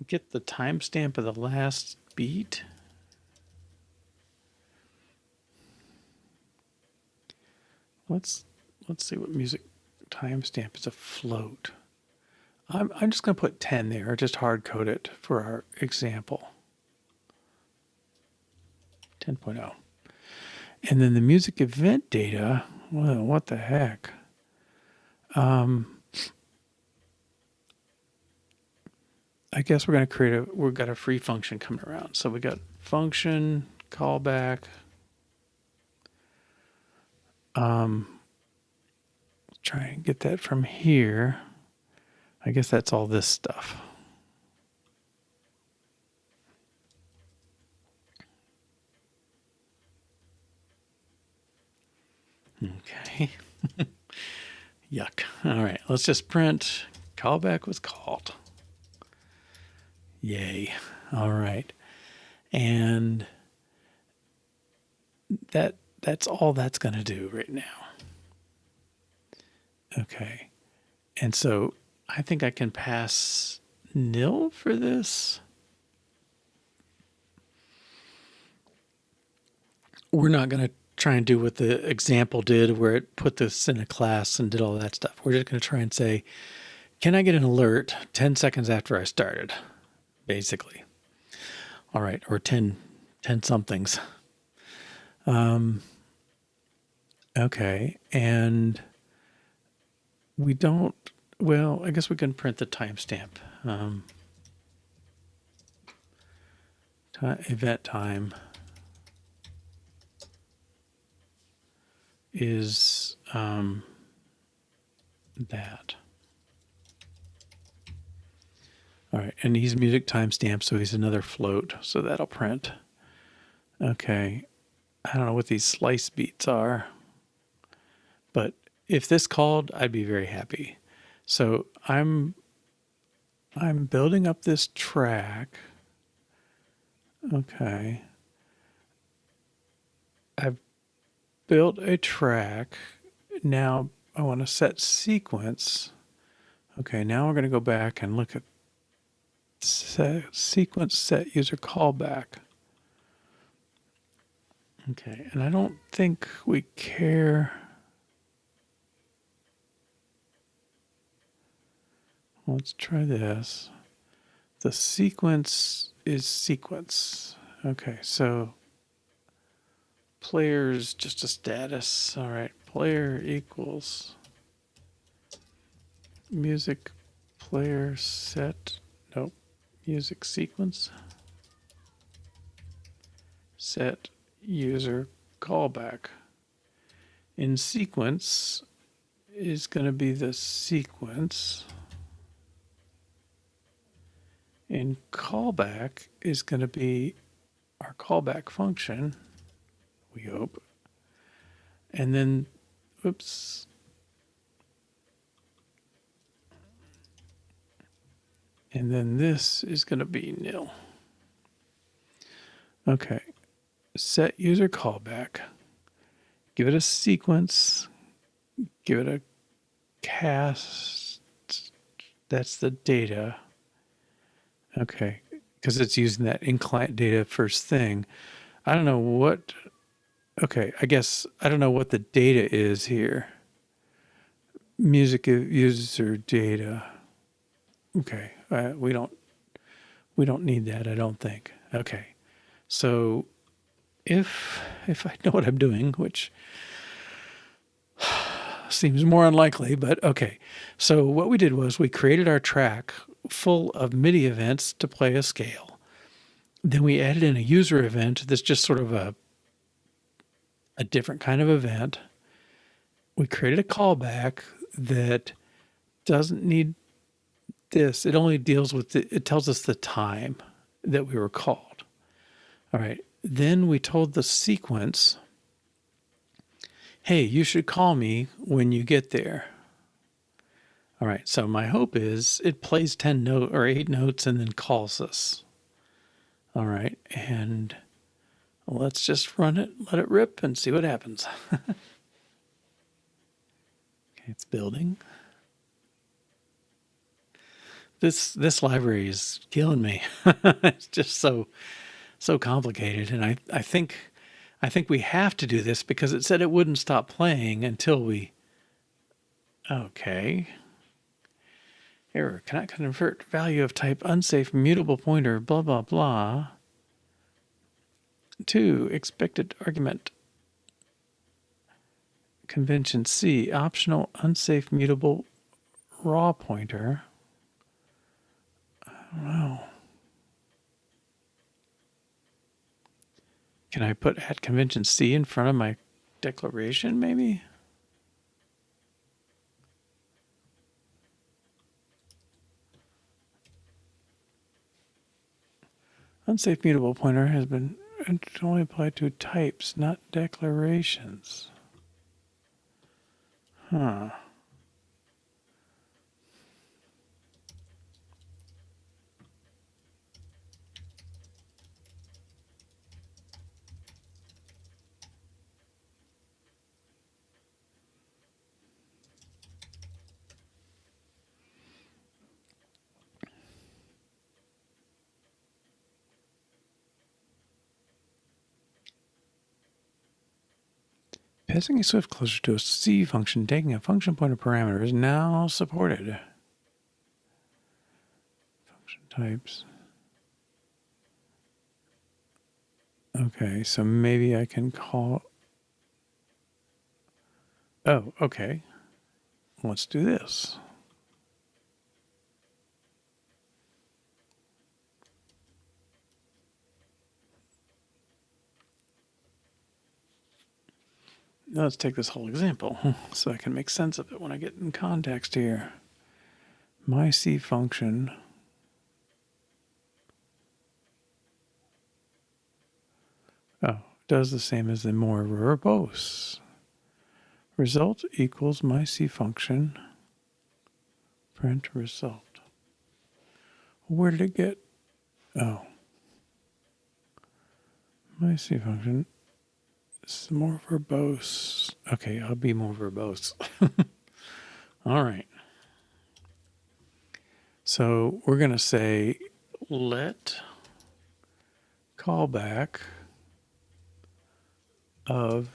get the timestamp of the last beat. Let's see what music timestamp is. A float. I'm just going to put 10 there, just hard code it for our example. 10.0. And then the music event data, well, what the heck? I guess we're going to create we've got a free function coming around. So we got function, callback. Try and get that from here. I guess that's all this stuff. Okay. Yuck. All right, let's just print callback was called. Yay. All right. And that's all that's going to do right now. Okay. And so I think I can pass nil for this. We're not going to try and do what the example did where it put this in a class and did all that stuff. We're just going to try and say, can I get an alert 10 seconds after I started? Basically. All right. Or 10 somethings. Okay. And we don't, well, I guess we can print the timestamp. Event time is that. All right, and he's music timestamp, so he's another float, so that'll print. Okay, I don't know what these slice beats are, but if this called, I'd be very happy. So I'm building up this track. Okay. I've built a track. Now I want to set sequence. Okay, now we're going to go back and look at sequence set user callback. Okay, and I don't think we care. Let's try this. The sequence is sequence. Okay, so player's just a status. All right, player equals music player set. Nope, music sequence. Set user callback. In sequence is going to be the sequence. And callback is going to be our callback function, we hope. And then, oops. And then this is going to be nil. Okay. Set user callback. Give it a sequence. Give it a cast. That's the data. Okay. Because it's using that in-client data first thing. I don't know what. Okay. I guess I don't know what the data is here. Music user data. Okay. We don't need that, I don't think. Okay. So if I know what I'm doing, which seems more unlikely, but okay. So what we did was we created our track full of MIDI events to play a scale. Then we added in a user event that's just sort of a different kind of event. We created a callback that doesn't need this. It only deals with it tells us the time that we were called. All right. Then we told the sequence, hey, you should call me when you get there. All right. So my hope is it plays 10 note or 8 notes and then calls us. All right. And let's just run it, let it rip and see what happens. Okay. It's building. This library is killing me. It's just so complicated. And I think we have to do this because it said it wouldn't stop playing until we. Okay. Error. Cannot convert value of type unsafe mutable pointer, blah, blah, blah, to expected argument. Convention C, optional unsafe mutable raw pointer. I don't know. Can I put at convention C in front of my declaration, maybe? Unsafe mutable pointer has been only applied to types, not declarations. Huh. Passing a Swift closer to a C function, taking a function pointer parameter is now supported. Function types. Okay, so maybe I can call. Oh, okay. Let's do this. Now let's take this whole example so I can make sense of it when I get in context here. My C function does the same as the more verbose. Result equals my C function, print result. Where did it get? Oh. My C function is more verbose. Okay, I'll be more verbose. All right. So we're going to say let callback of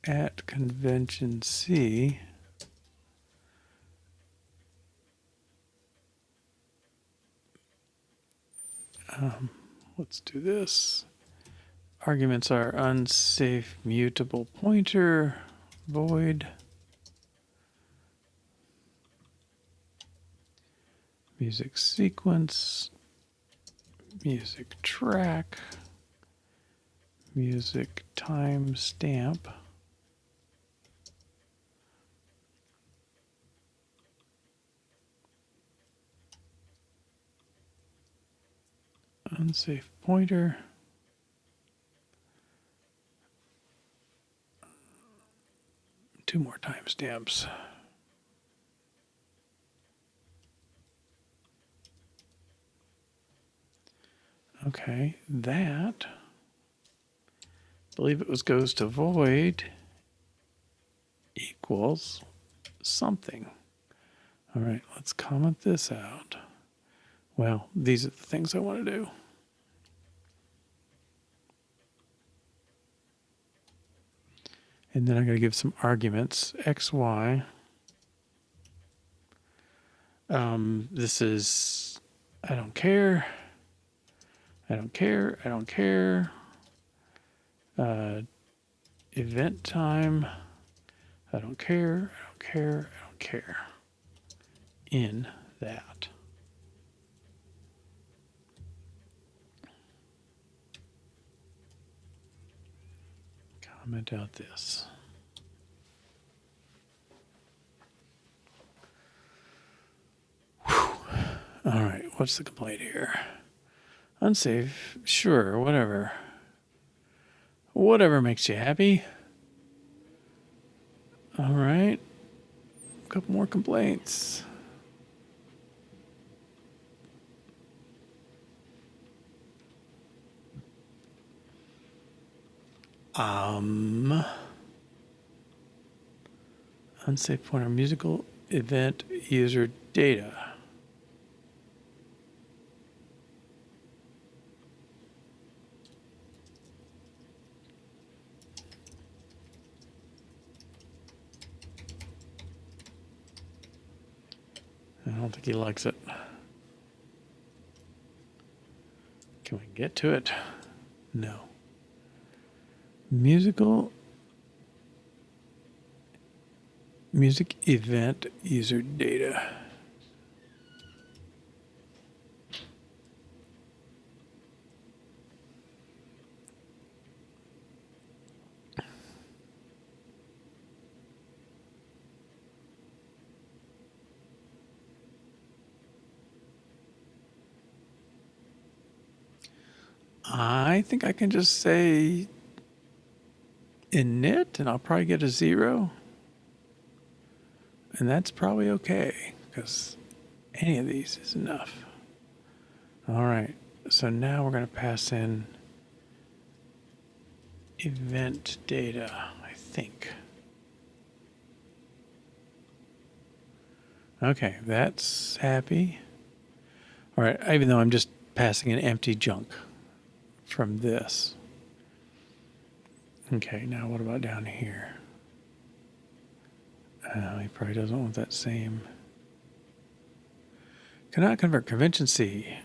at convention C let's do this. Arguments are unsafe mutable pointer, void, music sequence, music track, music timestamp, unsafe pointer, two more timestamps. Okay, that, I believe it was goes to void equals something. All right, let's comment this out. Well, these are the things I want to do. And then I'm going to give some arguments, x, y. This is, I don't care. I don't care. I don't care. Event time. I don't care. I don't care. I don't care. In that. Comment out this. Whew. All right, what's the complaint here? Unsafe, sure, whatever. Whatever makes you happy. All right, a couple more complaints. Unsafe pointer, musical event user data. I don't think he likes it. Can we get to it? No. Music event user data. I think I can just say init and I'll probably get a 0. And that's probably okay because any of these is enough. All right, so now we're going to pass in event data, I think. Okay, that's happy. All right, even though I'm just passing in empty junk from this. Okay, now what about down here? He probably doesn't want that same. Cannot convert convention C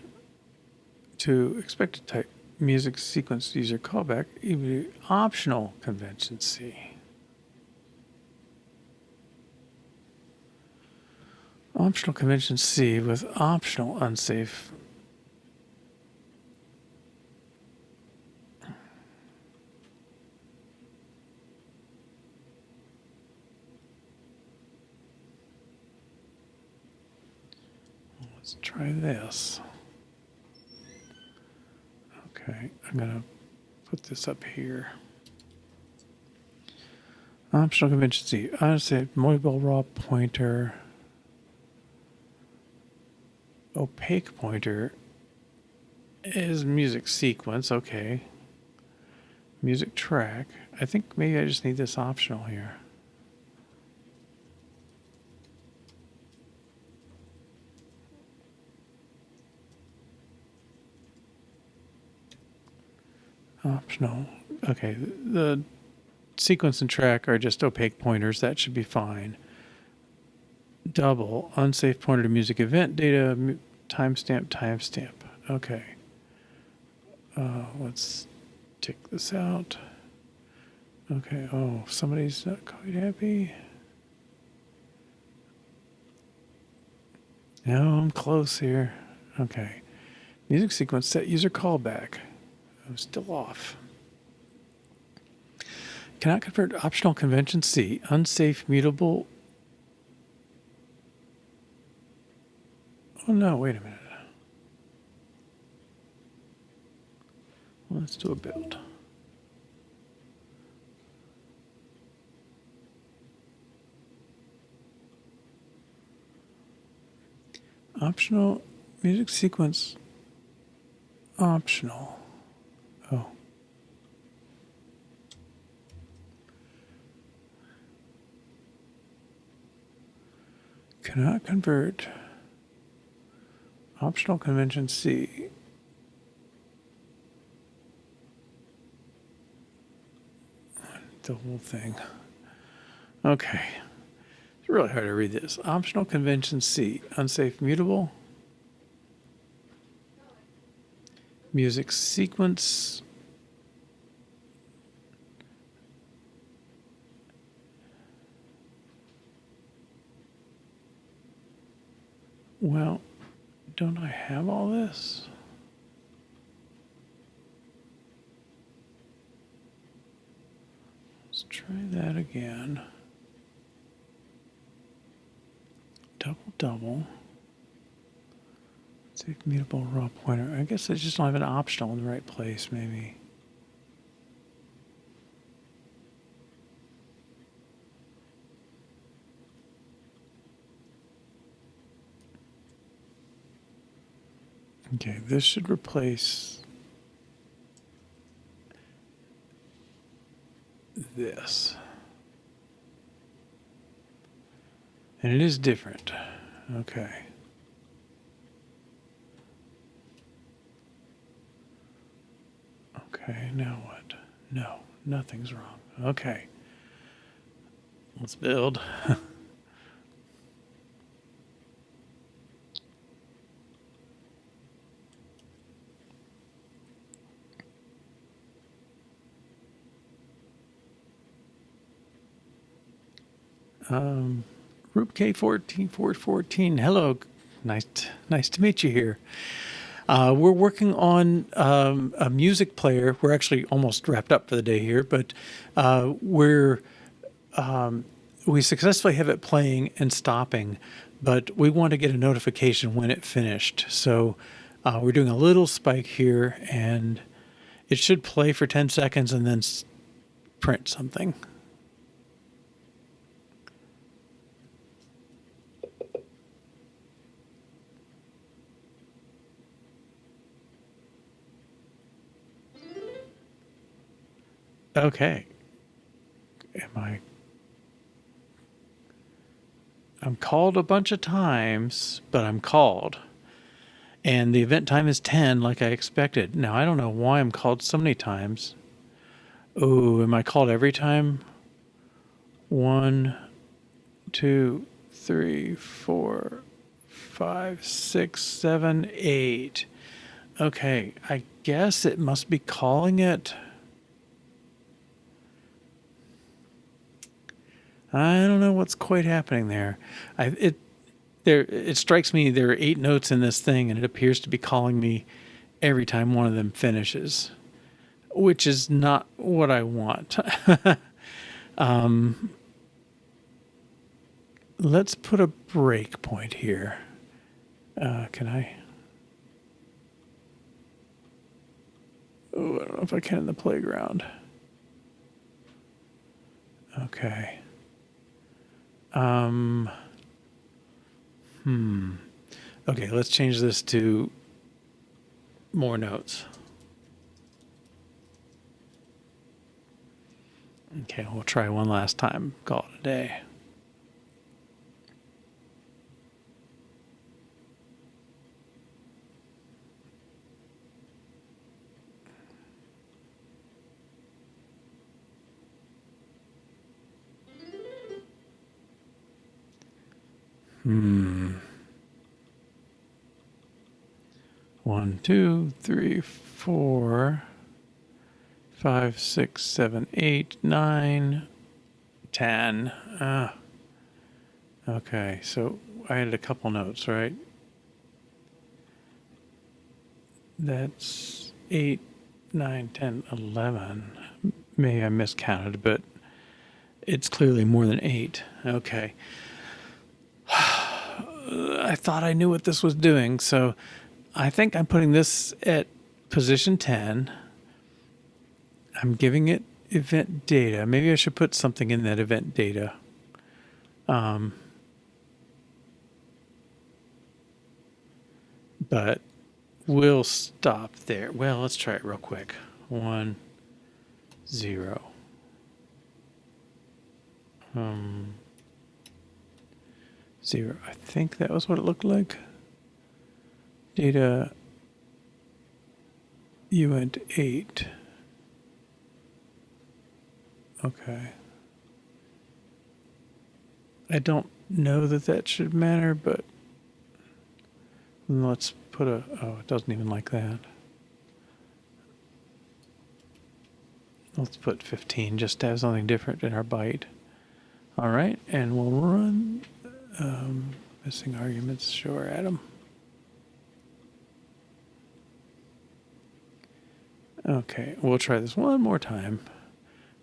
to expected type music sequence user callback, even optional convention C. Optional convention C with optional unsafe. Let's try this. Okay, I'm going to put this up here. Optional convention C. Unsafe mobile raw pointer. Opaque pointer is music sequence. Okay. Music track. I think maybe I just need this optional here. Optional. Okay, the sequence and track are just opaque pointers. That should be fine. Double, unsafe pointer to music event data, timestamp. Okay. Let's take this out. Okay, oh, somebody's not quite happy. No, I'm close here. Okay. Music sequence set user callback. I'm still off. Cannot convert optional convention C. Unsafe mutable. Oh no, wait a minute. Let's do a build. Optional music sequence. optional. Oh. Cannot convert. Optional convention C. The whole thing. Okay. It's really hard to read this. Optional convention C. Unsafe mutable. Music sequence. Well, don't I have all this? Let's try that again. Double. Safe mutable raw pointer. I guess I just don't have an optional in the right place, maybe. Okay, this should replace this. And it is different. Okay. Okay, now what? No, nothing's wrong. Okay. Let's build. Group K14414. Hello, nice to meet you here. We're working on a music player. We're actually almost wrapped up for the day here, but we successfully have it playing and stopping, but we want to get a notification when it finished. So we're doing a little spike here, and it should play for 10 seconds and then print something. Okay. I'm called a bunch of times, but I'm called. And the event time is 10 like I expected. Now, I don't know why I'm called so many times. Oh, am I called every time? 1, 2, 3, 4, 5, 6, 7, 8. Okay, I guess it must be calling it. I don't know what's quite happening there. It strikes me there are 8 notes in this thing, and it appears to be calling me every time one of them finishes, which is not what I want. Let's put a break point here. Can I? Oh, I don't know if I can in the playground. Okay. Okay, let's change this to more notes. Okay, we'll try one last time. Call it a day. One, 2, 3, 4, 5, 6, 7, 8, 9, 10. Okay, so I had a couple notes, right? That's 8, 9, 10, 11. Maybe I miscounted, but it's clearly more than 8. Okay. I thought I knew what this was doing, so I think I'm putting this at position 10. I'm giving it event data. Maybe I should put something in that event data. But we'll stop there. Well, let's try it real quick. 1, 0. 0. I think that was what it looked like. Data, you went 8. Okay. I don't know that that should matter, but let's put a, oh, it doesn't even like that. Let's put 15 just to have something different in our byte. All right, and we'll run missing arguments, sure, Adam. Okay, we'll try this one more time.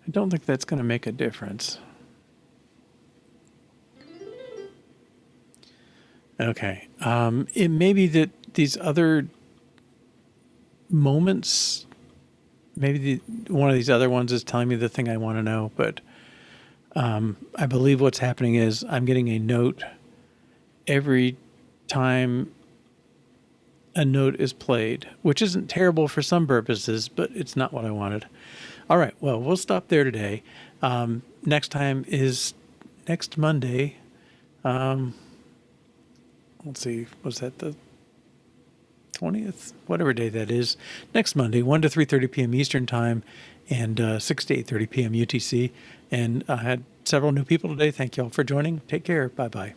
I don't think that's going to make a difference. Okay, it may be that these other moments, maybe one of these other ones is telling me the thing I want to know, but I believe what's happening is I'm getting a note every time a note is played, which isn't terrible for some purposes, but it's not what I wanted. All right, well, we'll stop there today. Next time is next Monday. Let's see, was that the 20th? Whatever day that is. Next Monday, 1 to 3:30 p.m. Eastern Time and 6 to 8:30 p.m. UTC. And I had several new people today. Thank you all for joining. Take care. Bye-bye.